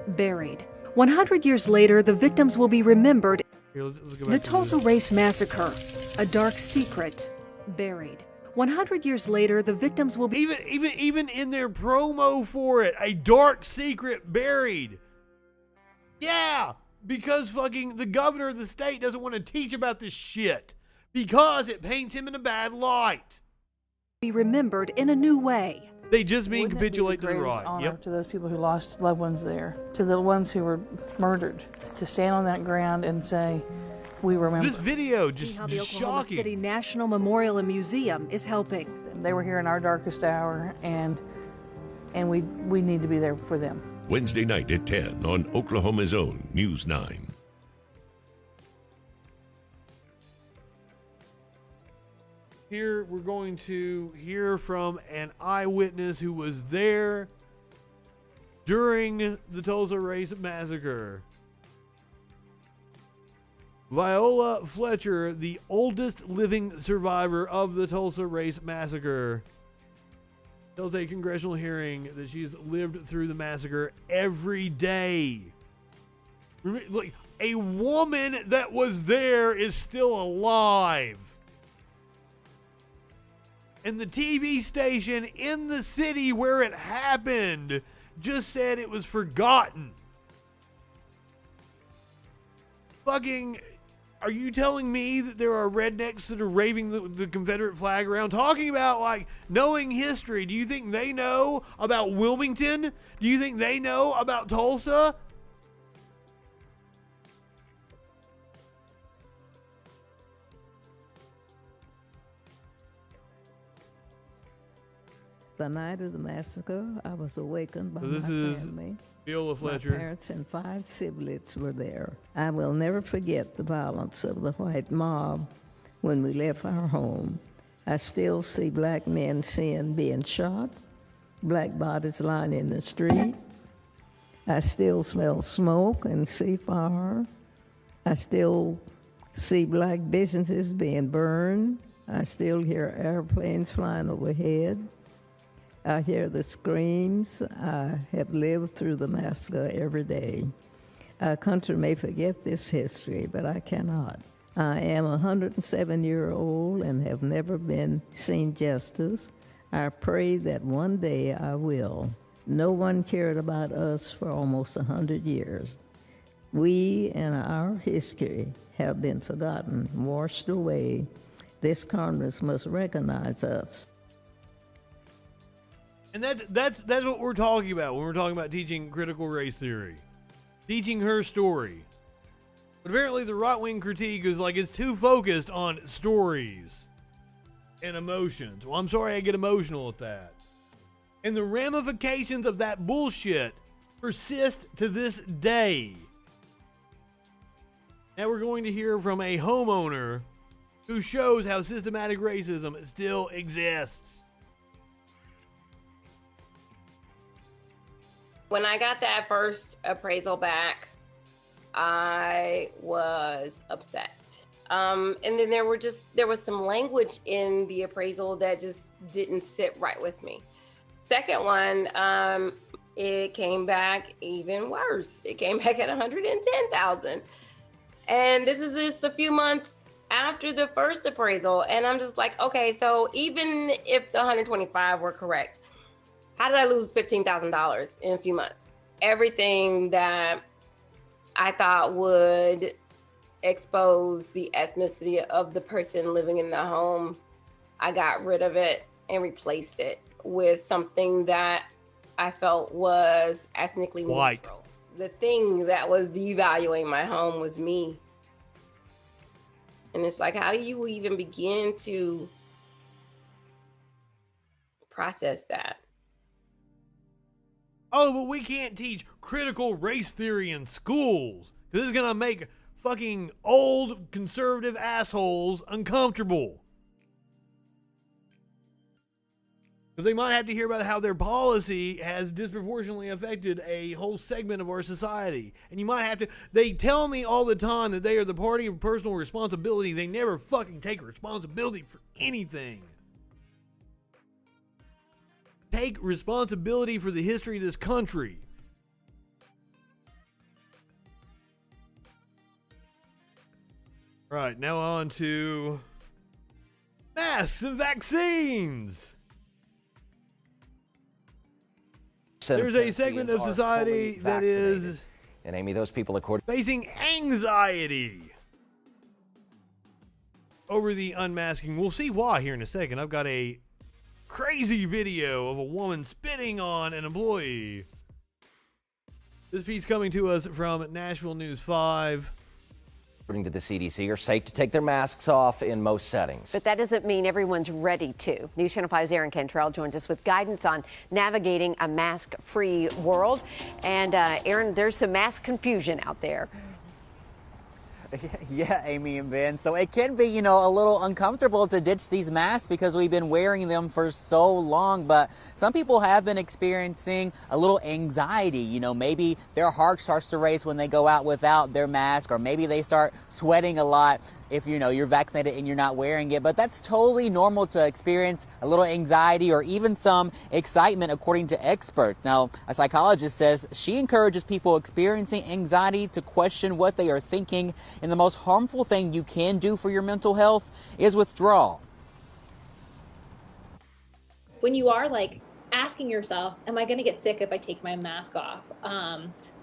Buried. 100 years later, the victims will be remembered. Here, let's go back The to Tulsa this. Race Massacre, a dark secret, buried. 100 years later, the victims will be Even in their promo for it, a dark secret buried. Yeah, because fucking the governor of the state doesn't want to teach about this shit. Because it paints him in a bad light. be remembered in a new way. They just mean Wouldn't it be capitulate the to the greatest right. honor Yep. to those people who lost loved ones there, to the ones who were murdered, to stand on that ground and say, we remember. This video See just how the Oklahoma shocking. City National Memorial and Museum is helping. They were here in our darkest hour, and we need to be there for them. Wednesday night at 10 on Oklahoma's Own News 9. Here we're going to hear from an eyewitness who was there during the Tulsa Race Massacre. Viola Fletcher, the oldest living survivor of the Tulsa Race Massacre, tells a congressional hearing that she's lived through the massacre every day. Like, a woman that was there is still alive. And the TV station in the city where it happened just said it was forgotten. Fucking, are you telling me that there are rednecks that are waving the Confederate flag around, talking about, like, knowing history? Do you think they know about Wilmington? Do you think they know about Tulsa? The night of the massacre, I was awakened by this my is family. Viola Fletcher. My parents and 5 siblings were there. I will never forget the violence of the white mob when we left our home. I still see black men being shot, black bodies lying in the street. I still smell smoke and see fire. I still see black businesses being burned. I still hear airplanes flying overhead. I hear the screams. I have lived through the massacre every day. Our country may forget this history, but I cannot. I am a 107-year-old and have never been seen justice. I pray that one day I will. No one cared about us for almost 100 years. We and our history have been forgotten, washed away. This Congress must recognize us. And that's what we're talking about when we're talking about teaching critical race theory. Teaching her story. But apparently the right-wing critique is like it's too focused on stories and emotions. Well, I'm sorry I get emotional at that. And the ramifications of that bullshit persist to this day. Now we're going to hear from a homeowner who shows how systematic racism still exists. When I got that first appraisal back, I was upset. And then there was some language in the appraisal that just didn't sit right with me. Second one, it came back even worse. It came back at $110,000. And this is just a few months after the first appraisal. And I'm just like, okay, so even if the 125 were correct, how did I lose $15,000 in a few months? Everything that I thought would expose the ethnicity of the person living in the home, I got rid of it and replaced it with something that I felt was ethnically neutral. The thing that was devaluing my home was me. And it's like, how do you even begin to process that? Oh, but we can't teach critical race theory in schools because this is going to make fucking old conservative assholes uncomfortable. Because they might have to hear about how their policy has disproportionately affected a whole segment of our society. And you might have to, they tell me all the time that they are the party of personal responsibility. They never fucking take responsibility for anything. Take responsibility for the history of this country. Right, now on to masks and vaccines. There's a segment of society that is, and Amy, those people facing anxiety over the unmasking. We'll see why here in a second. I've got a crazy video of a woman spitting on an employee. This piece coming to us from Nashville News 5. According to the CDC, are safe to take their masks off in most settings. But that doesn't mean everyone's ready to. News Channel 5's Aaron Cantrell joins us with guidance on navigating a mask-free world. And Aaron, there's some mask confusion out there. Yeah, Amy and Ben. So it can be, a little uncomfortable to ditch these masks because we've been wearing them for so long. But some people have been experiencing a little anxiety. Maybe their heart starts to race when they go out without their mask, or maybe they start sweating a lot. if you're vaccinated and you're not wearing it, but that's totally normal to experience a little anxiety or even some excitement, according to experts. Now, a psychologist says she encourages people experiencing anxiety to question what they are thinking, and the most harmful thing you can do for your mental health is withdrawal. When you are like asking yourself, am I going to get sick if I take my mask off?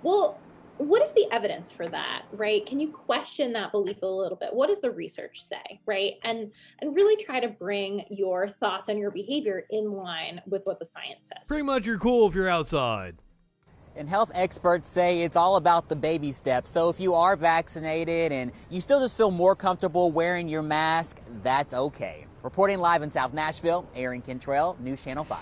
Well, what is the evidence for that, right? Can you question that belief a little bit? What does the research say, right? And really try to bring your thoughts and your behavior in line with what the science says. Pretty much you're cool if you're outside. And health experts say it's all about the baby steps. So if you are vaccinated and you still just feel more comfortable wearing your mask, that's okay. Reporting live in South Nashville, Aaron Cantrell, News Channel 5.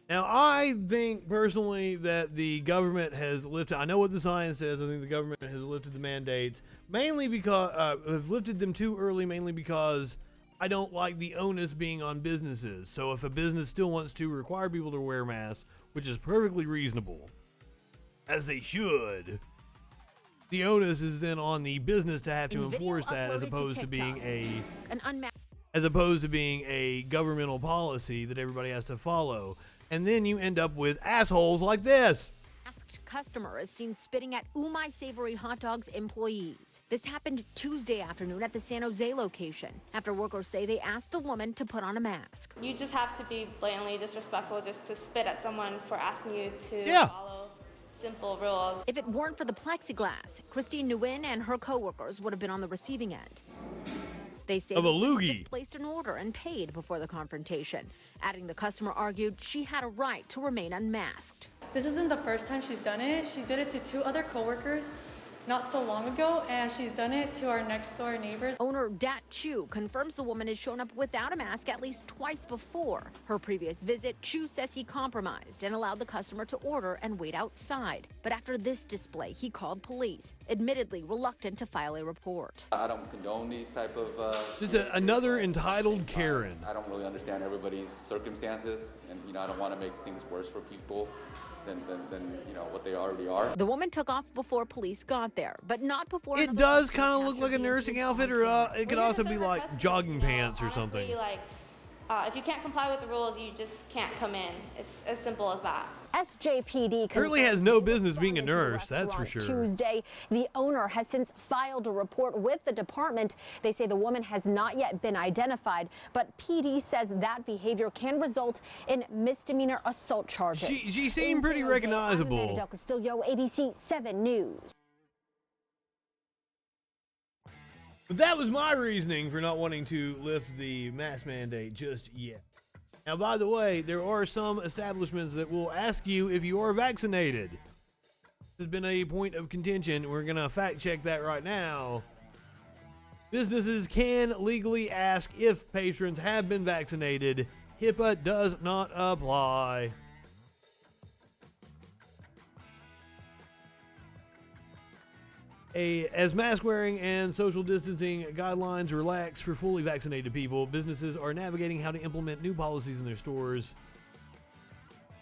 Now, I think personally that the government has lifted, I know what the science says, I think the government has lifted the mandates, mainly because, have lifted them too early, mainly because I don't like the onus being on businesses. So if a business still wants to require people to wear masks, which is perfectly reasonable, as they should, the onus is then on the business to have to enforce that as opposed to being a governmental policy that everybody has to follow. And then you end up with assholes like this. Masked customer is seen spitting at Umai Savory Hot Dogs employees. This happened Tuesday afternoon at the San Jose location, after workers say they asked the woman to put on a mask. You just have to be blatantly disrespectful just to spit at someone for asking you to follow simple rules. If it weren't for the plexiglass, Christine Nguyen and her co-workers would have been on the receiving end. They say they just placed an order and paid before the confrontation, adding the customer argued she had a right to remain unmasked. This isn't the first time she's done it. She did it to 2 other coworkers not so long ago, and she's done it to our next door neighbors. Owner Dat Chu confirms the woman has shown up without a mask at least twice before. Her previous visit, Chu says he compromised and allowed the customer to order and wait outside. But after this display, he called police, admittedly reluctant to file a report. I don't condone these type of... Just another entitled Karen. I don't really understand everybody's circumstances, and I don't want to make things worse for people than what they already are. The woman took off before police got there, but not before. It does kind of look like a nursing outfit, or it could also be like jogging pants or something. If you can't comply with the rules, you just can't come in. It's as simple as that. SJPD Currently has no business being a nurse, that's for sure. Tuesday, the owner has since filed a report with the department. They say the woman has not yet been identified, but PD says that behavior can result in misdemeanor assault charges. She seemed pretty recognizable. Del Castillo, ABC 7 News. But that was my reasoning for not wanting to lift the mask mandate just yet. Now, by the way, there are some establishments that will ask you if you are vaccinated. This has been a point of contention. We're going to fact check that right now. Businesses can legally ask if patrons have been vaccinated. HIPAA does not apply. As mask wearing and social distancing guidelines relax for fully vaccinated people, businesses are navigating how to implement new policies in their stores.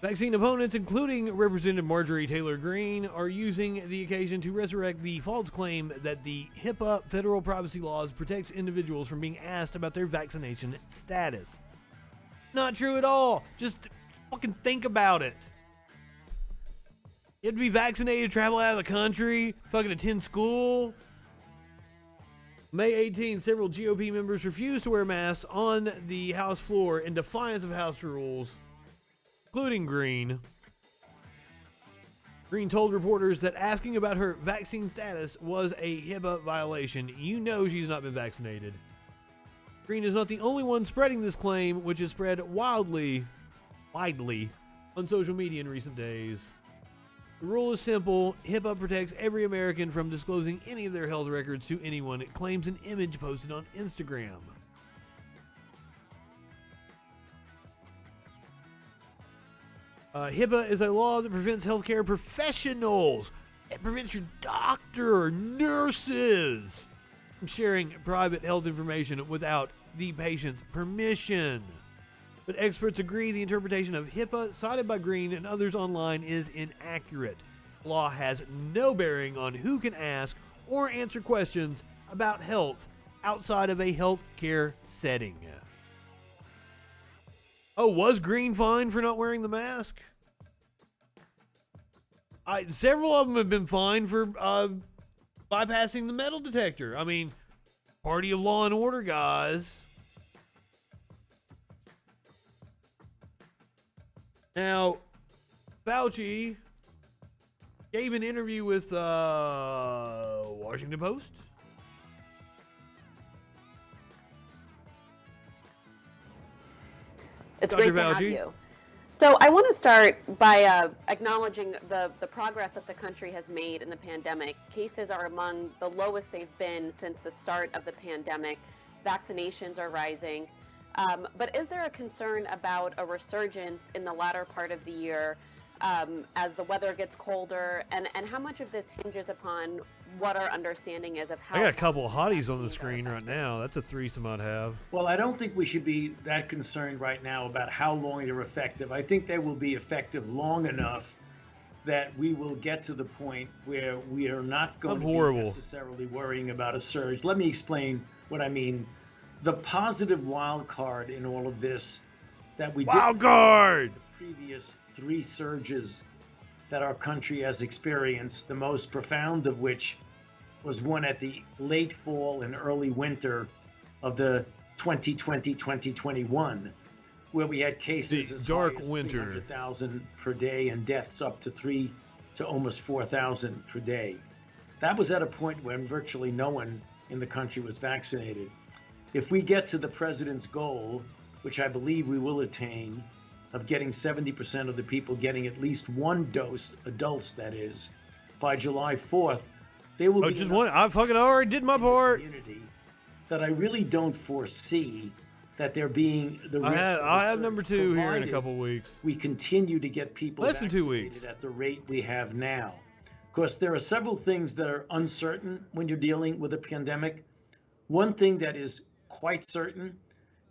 Vaccine opponents, including Representative Marjorie Taylor Greene, are using the occasion to resurrect the false claim that the HIPAA federal privacy laws protects individuals from being asked about their vaccination status. Not true at all. Just fucking think about it. You have to be vaccinated to travel out of the country, fucking attend school. May 18th, several GOP members refused to wear masks on the House floor in defiance of House rules, including Greene. Greene told reporters that asking about her vaccine status was a HIPAA violation. You know she's not been vaccinated. Greene is not the only one spreading this claim, which is spread widely on social media in recent days. The rule is simple. HIPAA protects every American from disclosing any of their health records to anyone. It claims an image posted on Instagram. HIPAA is a law that prevents healthcare professionals. It prevents your doctor or nurses from sharing private health information without the patient's permission. But experts agree the interpretation of HIPAA cited by Greene and others online is inaccurate. The law has no bearing on who can ask or answer questions about health outside of a healthcare setting. Oh, was Green fined for not wearing the mask? Several of them have been fined for bypassing the metal detector. I mean, party of law and order, guys. Now, Fauci gave an interview with Washington Post. It's Dr. great to have Fauci. you. So I want to start by acknowledging the progress that the country has made in the pandemic. Cases are among the lowest they've been since the start of the pandemic. Vaccinations are rising. But is there a concern about a resurgence in the latter part of the year as the weather gets colder? And how much of this hinges upon what our understanding is of how... I got a couple of hotties on the screen right now. That's a threesome I'd have. Well, I don't think we should be that concerned right now about how long they're effective. I think they will be effective long enough that we will get to the point where we are not going to be necessarily worrying about a surge. Let me explain what I mean. The positive wild card in all of this that we wild card the previous 3 surges that our country has experienced, the most profound of which was one at the late fall and early winter of the 2020-2021, where we had cases as high as 300,000 per day and deaths up to almost 4,000 per day. That was at a point when virtually no one in the country was vaccinated. If we get to the president's goal, which I believe we will attain, of getting 70% of the people getting at least 1 dose, adults that is, by July 4th, they will be just one. I fucking already did my part. That I really don't foresee that there being the risk. I have number 2 here in a couple weeks. We continue to get people less than 2 vaccinated weeks at the rate we have now. Of course, there are several things that are uncertain when you're dealing with a pandemic. One thing that is quite certain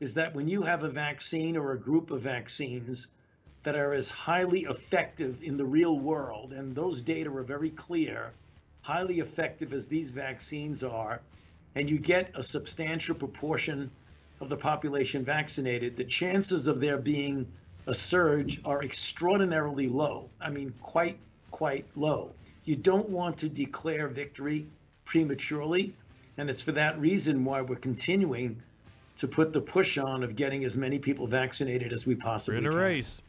is that when you have a vaccine or a group of vaccines that are as highly effective in the real world, and those data are very clear, highly effective as these vaccines are, and you get a substantial proportion of the population vaccinated, the chances of there being a surge are extraordinarily low. I mean, quite low. You don't want to declare victory prematurely, and it's for that reason why we're continuing to put the push on of getting as many people vaccinated as we possibly can. We're in a race.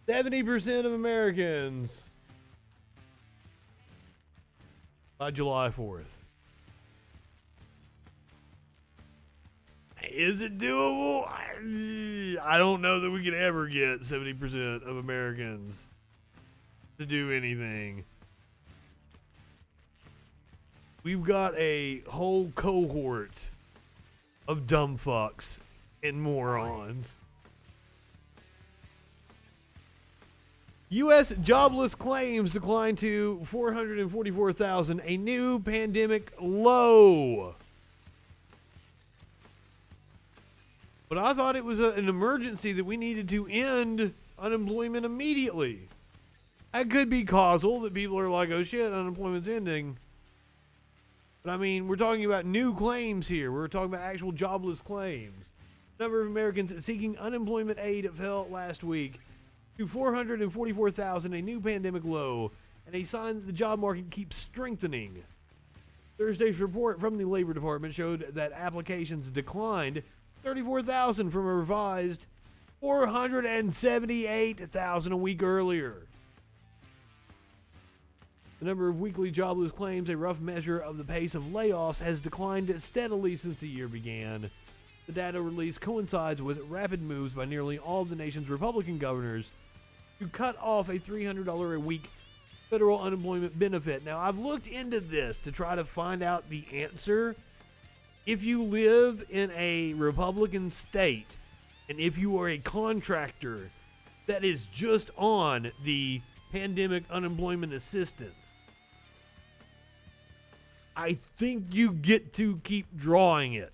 %70 of Americans by July 4th. Is it doable? I don't know that we can ever get 70% of Americans to do anything. We've got a whole cohort of dumb fucks and morons. U.S. jobless claims declined to 444,000, a new pandemic low. But I thought it was an emergency that we needed to end unemployment immediately. That could be causal, that people are like, oh shit, unemployment's ending. But I mean, we're talking about new claims here. We're talking about actual jobless claims. The number of Americans seeking unemployment aid fell last week to 444,000, a new pandemic low, and a sign that the job market keeps strengthening. Thursday's report from the Labor Department showed that applications declined 34,000 from a revised 478,000 a week earlier. The number of weekly jobless claims, a rough measure of the pace of layoffs, has declined steadily since the year began. The data release coincides with rapid moves by nearly all of the nation's Republican governors to cut off a $300 a week federal unemployment benefit. Now, I've looked into this to try to find out the answer. If you live in a Republican state, and if you are a contractor that is just on the pandemic unemployment assistance, I think you get to keep drawing it.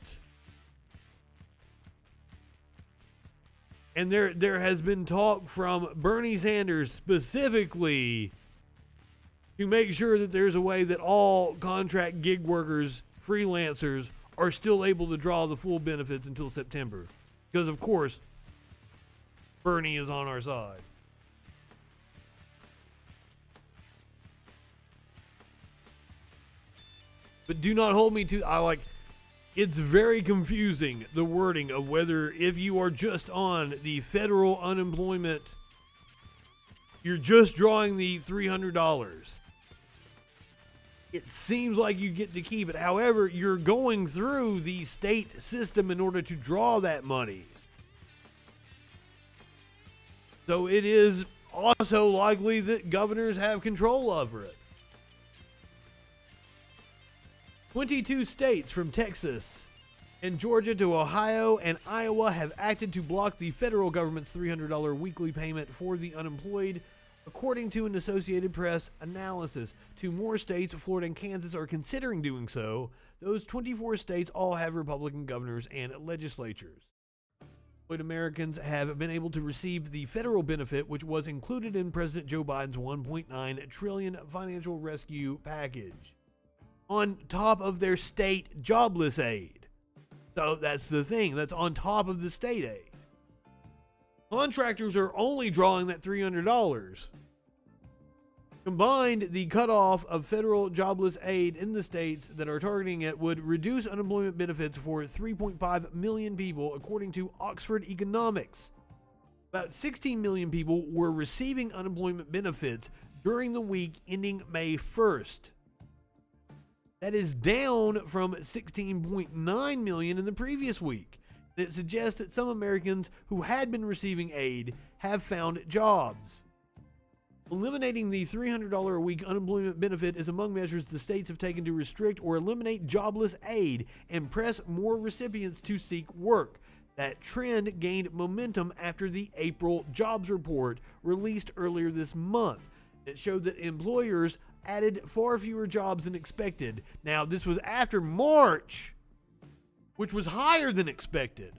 And there has been talk from Bernie Sanders specifically to make sure that there's a way that all contract gig workers, freelancers, are still able to draw the full benefits until September. Because, of course, Bernie is on our side. But do not hold me to, it's very confusing, the wording of whether if you are just on the federal unemployment, you're just drawing the $300. It seems like you get to keep it. However, you're going through the state system in order to draw that money. So it is also likely that governors have control over it. 22 states from Texas and Georgia to Ohio and Iowa have acted to block the federal government's $300 weekly payment for the unemployed, according to an Associated Press analysis. 2 more states, Florida and Kansas, are considering doing so. Those 24 states all have Republican governors and legislatures. Employed Americans have been able to receive the federal benefit, which was included in President Joe Biden's $1.9 trillion financial rescue package, on top of their state jobless aid. So that's the thing. That's on top of the state aid. Contractors are only drawing that $300. Combined, the cutoff of federal jobless aid in the states that are targeting it would reduce unemployment benefits for 3.5 million people, according to Oxford Economics. About 16 million people were receiving unemployment benefits during the week ending May 1st. That is down from 16.9 million in the previous week. And it suggests that some Americans who had been receiving aid have found jobs. Eliminating the $300 a week unemployment benefit is among measures the states have taken to restrict or eliminate jobless aid and press more recipients to seek work. That trend gained momentum after the April jobs report released earlier this month. It showed that employers added far fewer jobs than expected. Now, this was after March, which was higher than expected,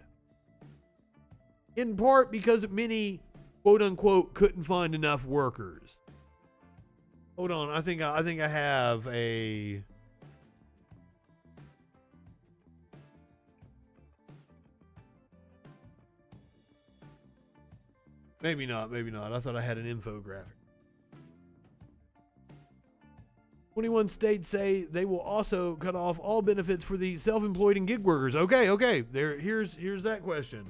in part because many, quote unquote, couldn't find enough workers. Hold on, I think I have a maybe not. I thought I had an infographic. 21 states say they will also cut off all benefits for the self-employed and gig workers. Okay. Here's that question.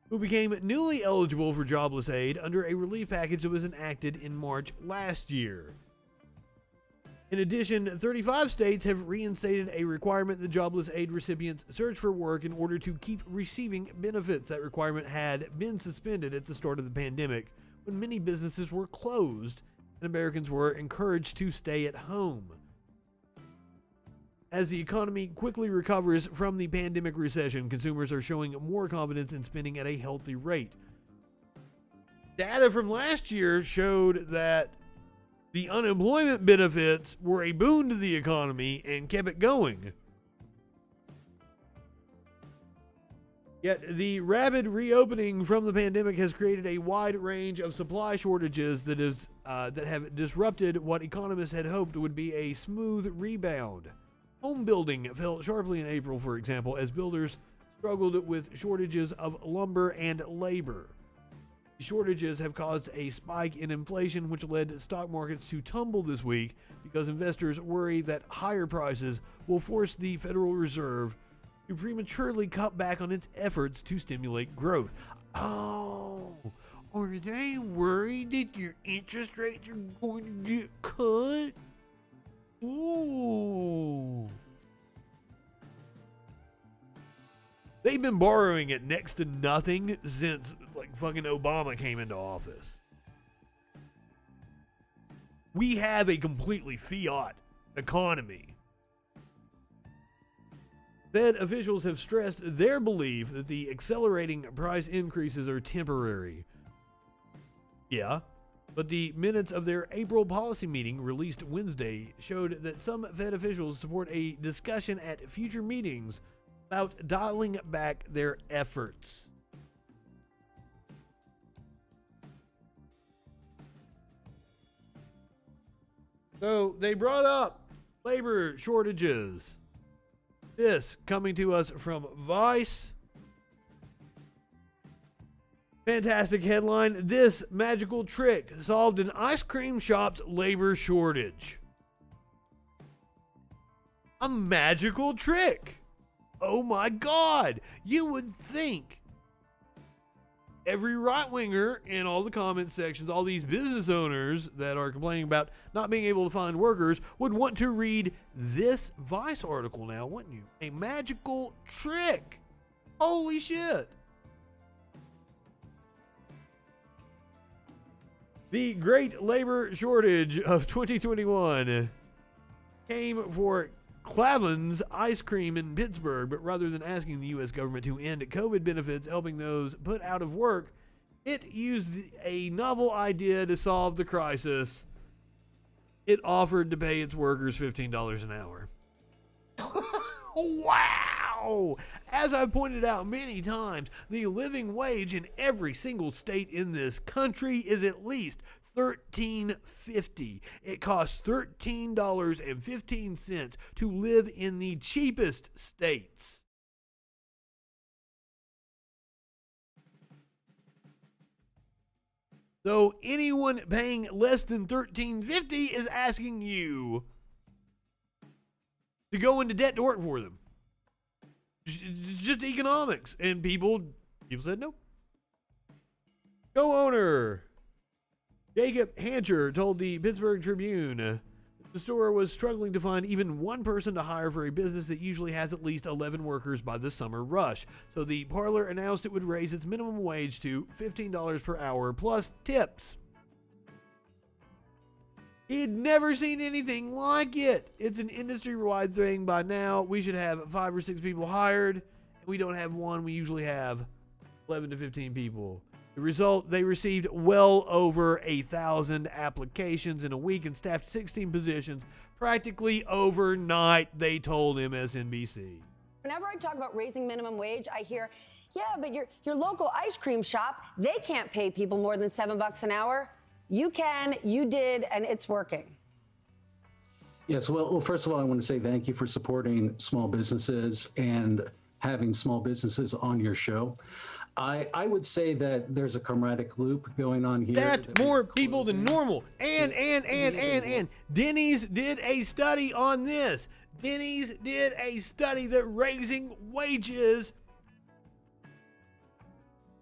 Who became newly eligible for jobless aid under a relief package that was enacted in March last year. In addition, 35 states have reinstated a requirement that jobless aid recipients search for work in order to keep receiving benefits. That requirement had been suspended at the start of the pandemic, when many businesses were closed and Americans were encouraged to stay at home. As the economy quickly recovers from the pandemic recession, consumers are showing more confidence in spending at a healthy rate. Data from last year showed that the unemployment benefits were a boon to the economy and kept it going. Yet the rapid reopening from the pandemic has created a wide range of supply shortages that have disrupted what economists had hoped would be a smooth rebound. Home building fell sharply in April, for example, as builders struggled with shortages of lumber and labor. The shortages have caused a spike in inflation, which led stock markets to tumble this week because investors worry that higher prices will force the Federal Reserve to prematurely cut back on its efforts to stimulate growth. Oh, are they worried that your interest rates are going to get cut? Ooh. They've been borrowing at next to nothing since fucking Obama came into office. We have a completely fiat economy. Fed officials have stressed their belief that the accelerating price increases are temporary. Yeah, but the minutes of their April policy meeting released Wednesday showed that some Fed officials support a discussion at future meetings about dialing back their efforts. So they brought up labor shortages. This coming to us from Vice. Fantastic headline. This magical trick solved an ice cream shop's labor shortage. A magical trick. Oh my God. You would think every right-winger in all the comment sections, all these business owners that are complaining about not being able to find workers, would want to read this Vice article now, wouldn't you? A magical trick. Holy shit. The great labor shortage of 2021 came for Clavin's Ice Cream in Pittsburgh, but rather than asking the U.S. government to end COVID benefits helping those put out of work, it used a novel idea to solve the crisis. It offered to pay its workers $15 an hour. Wow! As I've pointed out many times, the living wage in every single state in this country is at least $13.50. It costs $13.15 to live in the cheapest states. So anyone paying less than $13.50 is asking you to go into debt to work for them. Just economics. And people said no. Co-owner Jacob Hancher told the Pittsburgh Tribune the store was struggling to find even one person to hire for a business that usually has at least 11 workers by the summer rush. So the parlor announced it would raise its minimum wage to $15 per hour plus tips. He'd never seen anything like it. It's an industry-wide thing by now. We should have 5 or 6 people hired. And we don't have one. We usually have 11 to 15 people. The result, they received well over 1,000 applications in a week and staffed 16 positions practically overnight, they told MSNBC. Whenever I talk about raising minimum wage, I hear, yeah, but your local ice cream shop, they can't pay people more than $7 an hour. You can, you did, and it's working. Yes, well, first of all, I want to say thank you for supporting small businesses and having small businesses on your show. I would say that there's a camaraderie loop going on here. That's more people than normal. And Denny's did a study on this. Denny's did a study that raising wages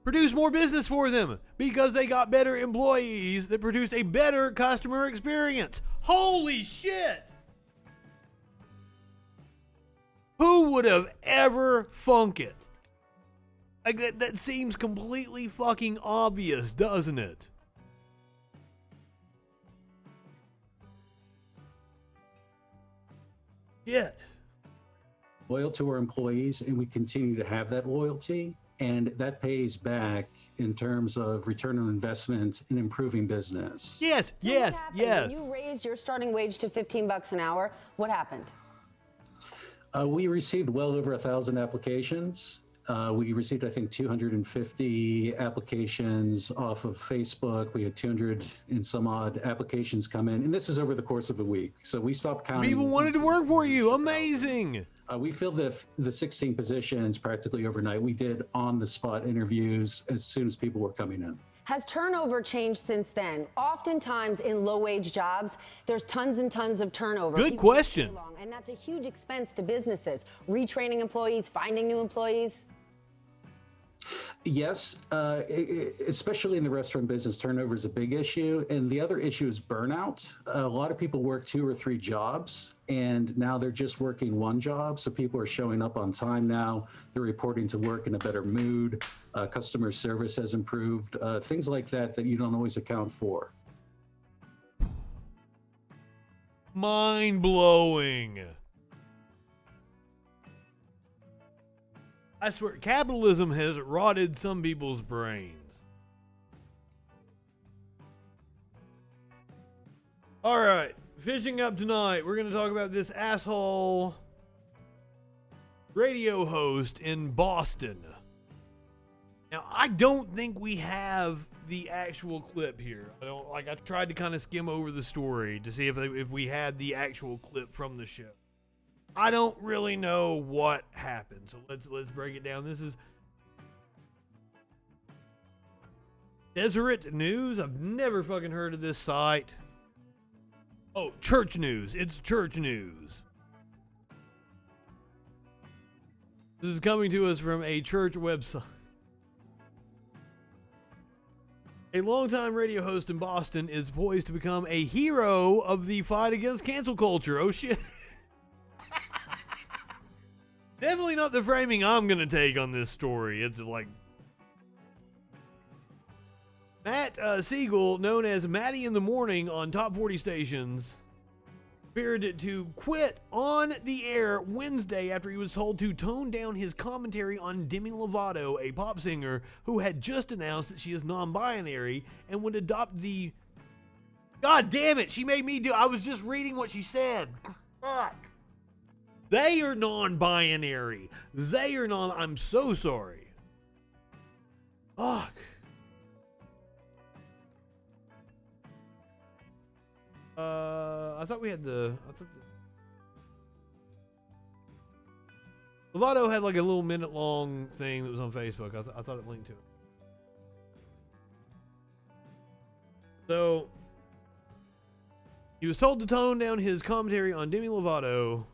produced more business for them because they got better employees that produced a better customer experience. Holy shit! Who would have ever thunk it? Like that seems completely fucking obvious, doesn't it? Yeah. Loyal to our employees, and we continue to have that loyalty, and that pays back in terms of return on investment and improving business. Yes, So yes, what happened? yes. When you raised your starting wage to $15 an hour, what happened? We received well over 1,000 applications. We received, I think, 250 applications off of Facebook. We had 200 and some odd applications come in, and this is over the course of a week. So we stopped counting. People wanted to work for you. Amazing. We filled the 16 positions practically overnight. We did on-the-spot interviews as soon as people were coming in. Has turnover changed since then? Oftentimes in low-wage jobs, there's tons and tons of turnover. Good People question. stay long, and that's a huge expense to businesses. Retraining employees, finding new employees. Yes, especially in the restaurant business, turnover is a big issue. And the other issue is burnout. A lot of people work 2 or 3 jobs, and now they're just working 1 job. So people are showing up on time now. They're reporting to work in a better mood. Customer service has improved. Things like that you don't always account for. Mind-blowing. I swear, capitalism has rotted some people's brains. All right, fishing up tonight. We're going to talk about this asshole radio host in Boston. Now, I don't think we have the actual clip here. I tried to kind of skim over the story to see if we had the actual clip from the show. I don't really know what happened, so let's break it down. This is Deseret News. I've never fucking heard of this site. Oh, Church News. It's Church News. This is coming to us from a church website. A longtime radio host in Boston is poised to become a hero of the fight against cancel culture. Oh, shit. Definitely not the framing I'm going to take on this story. It's like Matt Siegel, known as Matty in the Morning on Top 40 stations, appeared to quit on the air Wednesday after he was told to tone down his commentary on Demi Lovato, a pop singer who had just announced that she is non-binary and would adopt the... God damn it, she made me do... I was just reading what she said. Fuck. They are non-binary. They are non... I'm so sorry. Fuck. I thought we had Lovato had like a little minute long thing that was on Facebook. I thought it linked to it. So he was told to tone down his commentary on Demi Lovato,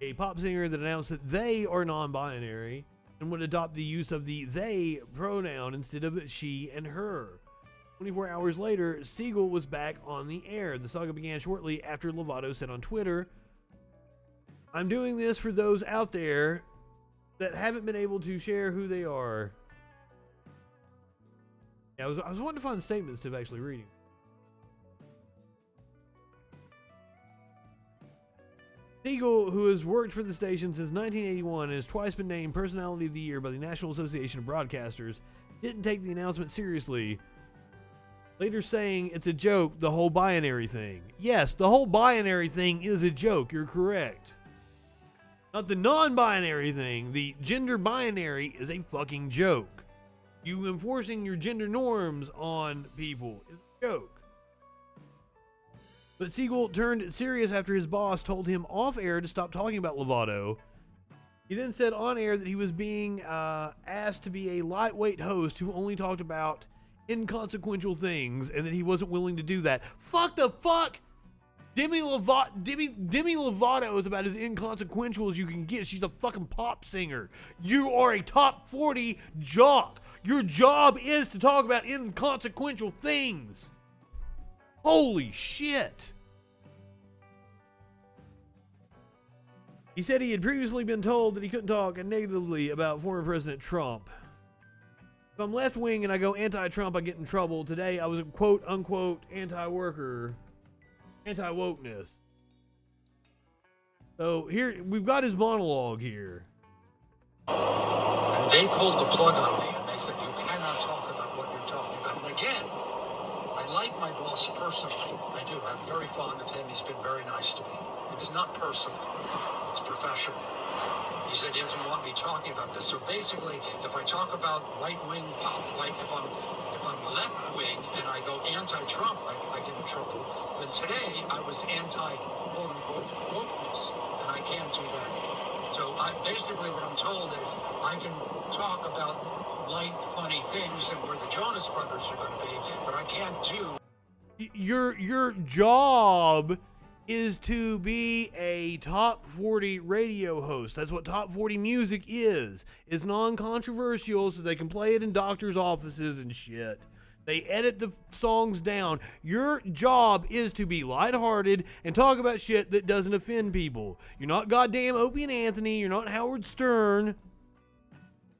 a pop singer that announced that they are non-binary and would adopt the use of the they pronoun instead of she and her. 24 hours later, Siegel was back on the air. The saga began shortly after Lovato said on Twitter, "I'm doing this for those out there that haven't been able to share who they are." Yeah, I was wanting to find the statements to actually reading. Siegel, who has worked for the station since 1981 and has twice been named Personality of the Year by the National Association of Broadcasters, didn't take the announcement seriously, later saying it's a joke, the whole binary thing. Yes, the whole binary thing is a joke. You're correct. Not the non-binary thing. The gender binary is a fucking joke. You enforcing your gender norms on people is a joke. But Siegel turned serious after his boss told him off air to stop talking about Lovato. He then said on air that he was being asked to be a lightweight host who only talked about inconsequential things and that he wasn't willing to do that. Fuck the fuck! Demi Lovato is about as inconsequential as you can get. She's a fucking pop singer. You are a top 40 jock. Your job is to talk about inconsequential things. Holy shit. He said he had previously been told that he couldn't talk negatively about former President Trump. If I'm left wing and I go anti-Trump, I get in trouble. Today I was a quote unquote anti-worker, anti-wokeness. So here we've got his monologue here. And they pulled the plug on me and they said, you cannot talk about what you're talking about. And again, I like my boss personally. I do. I'm very fond of him. He's been very nice to me. It's not personal. It's professional. He said he doesn't want me talking about this. So basically, if I talk about right-wing pop, like if I'm left-wing and I go anti-Trump, I get in trouble. But today, I was anti-quote-unquote wokeness, and I can't do that. So basically what I'm told is I can talk about light, funny things and where the Jonas Brothers are going to be, but I can't do... Your job is to be a top 40 radio host. That's what top 40 music is. It's non-controversial, so they can play it in doctors' offices and shit. They edit the songs down. Your job is to be lighthearted and talk about shit that doesn't offend people. You're not goddamn Opie and Anthony. You're not Howard Stern.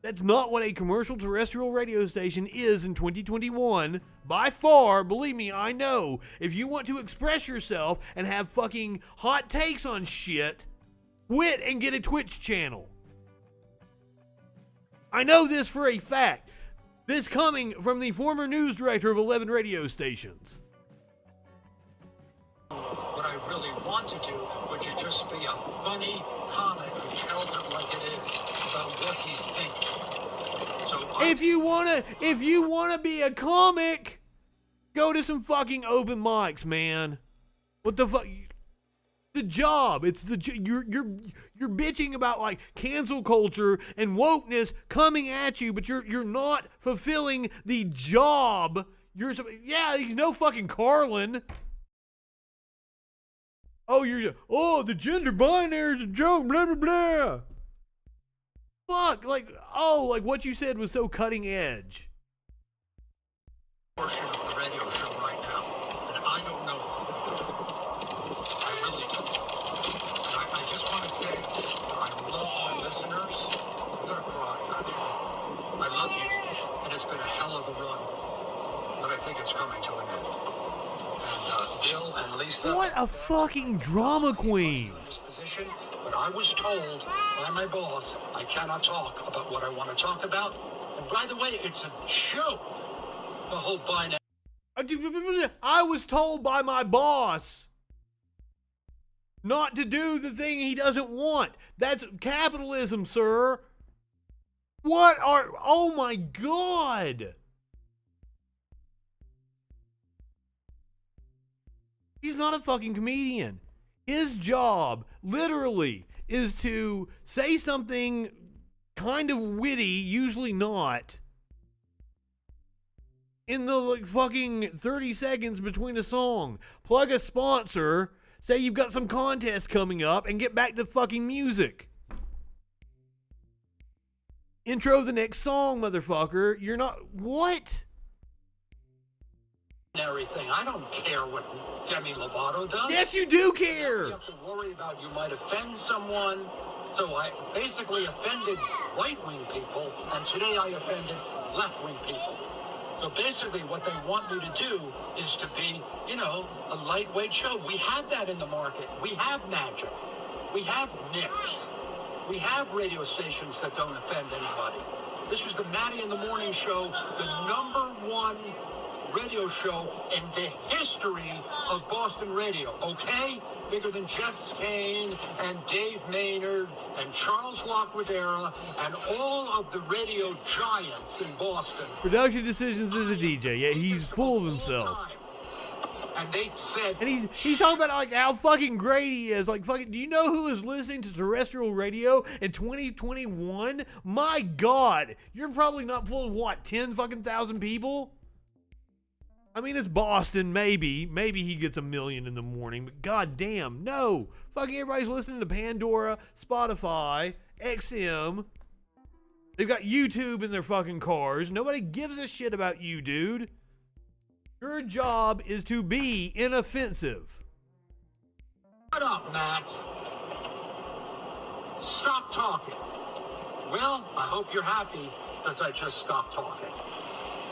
That's not what a commercial terrestrial radio station is in 2021. By far, believe me, I know. If you want to express yourself and have fucking hot takes on shit, quit and get a Twitch channel. I know this for a fact. This coming from the former news director of 11 radio stations. What I really want to do, would you just be a funny comic who tells it like it is about what he's thinking? So if you wanna be a comic, go to some fucking open mics, man. What the fuck? The job. It's the you're bitching about like cancel culture and wokeness coming at you, but you're not fulfilling the job. He's no fucking Carlin. Oh, the gender binary is a joke, blah, blah, blah. Fuck, like what you said was so cutting edge. portion of the radio show right now, and I don't know if I really don't. And I just want to say, I love my listeners. I'm going to cry, actually. I love you, and it's been a hell of a run, but I think it's coming to an end. And Bill and Lisa... What a fucking drama queen. ...this position, but I was told by my boss I cannot talk about what I want to talk about. And by the way, it's a joke. The whole binary. I was told by my boss not to do the thing he doesn't want. That's capitalism, sir. Oh my God. He's not a fucking comedian. His job, literally, is to say something kind of witty, usually not, in the fucking 30 seconds between a song. Plug a sponsor, say you've got some contest coming up, and get back to fucking music. Intro the next song, motherfucker. You're not... What? Thing. I don't care what Demi Lovato does. Yes, you do care. You have to worry about you might offend someone. So I basically offended right-wing people, and today I offended left-wing people. So basically what they want me to do is to be, a lightweight show. We have that in the market. We have Magic. We have Knicks. We have radio stations that don't offend anybody. This was the Maddie in the Morning Show, the #1 radio show in the history of Boston radio, okay? Bigger than Jeff Kane and Dave Maynard and Charles Lockwedera and all of the radio giants in Boston. Production decisions as a DJ. Yeah, he's full of himself. And they said... And he's talking about like how fucking great he is. Like fucking, do you know who is listening to terrestrial radio in 2021? My God, you're probably not pulling what, 10 fucking thousand people? I mean, it's Boston, maybe. Maybe he gets 1 million in the morning, but goddamn, no. Fucking everybody's listening to Pandora, Spotify, XM. They've got YouTube in their fucking cars. Nobody gives a shit about you, dude. Your job is to be inoffensive. Shut up, Matt. Stop talking. Well, I hope you're happy because I just stopped talking.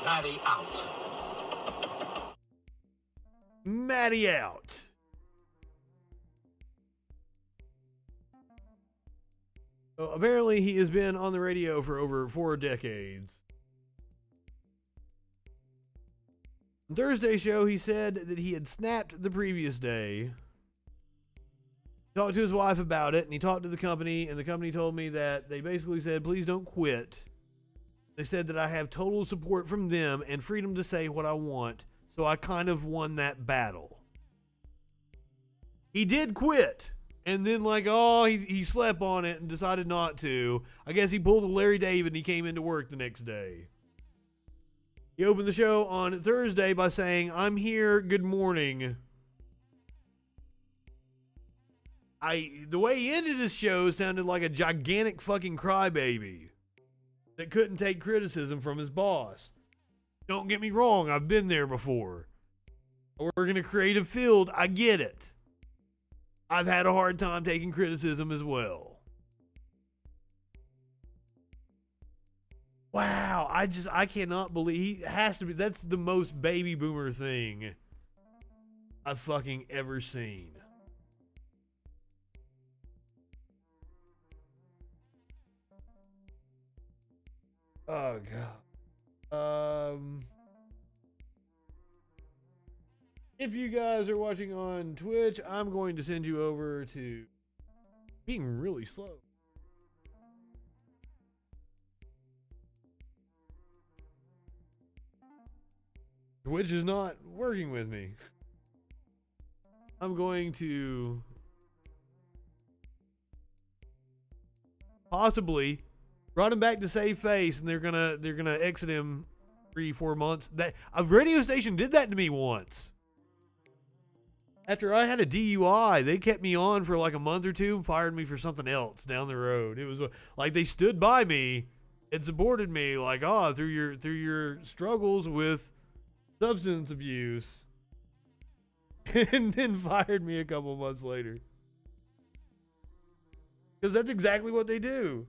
Maddie out. Maddie out. So apparently he has been on the radio for over 4 decades. On Thursday's show, he said that he had snapped the previous day. Talked to his wife about it, and he talked to the company, and the company told me that they basically said, please don't quit. They said that I have total support from them and freedom to say what I want. So I kind of won that battle. He did quit. And then he slept on it and decided not to. I guess he pulled a Larry David and he came into work the next day. He opened the show on Thursday by saying, I'm here, good morning. The way he ended his show sounded like a gigantic fucking crybaby that couldn't take criticism from his boss. Don't get me wrong, I've been there before. I work in a creative field, I get it. I've had a hard time taking criticism as well. Wow, I cannot believe, he has to be, that's the most baby boomer thing I've fucking ever seen. Oh, God. If you guys are watching on Twitch, I'm going to send you over to being really slow. Twitch is not working with me. I'm going to possibly brought him back to save face, and they're gonna exit him 3-4 months. That a radio station did that to me once. After I had a DUI, they kept me on for like a month or two and fired me for something else down the road. It was like they stood by me and supported me, like, oh, through your struggles with substance abuse, and then fired me a couple months later. Because that's exactly what they do.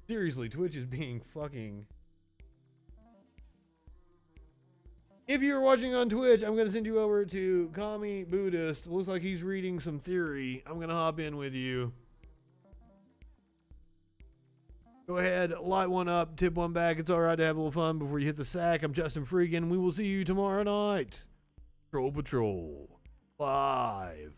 Seriously, Twitch is being fucking... If you're watching on Twitch, I'm going to send you over to Kami Buddhist. Looks like he's reading some theory. I'm going to hop in with you. Go ahead, light one up, tip one back. It's all right to have a little fun before you hit the sack. I'm Justin Freakin. We will see you tomorrow night. Troll Patrol. Live.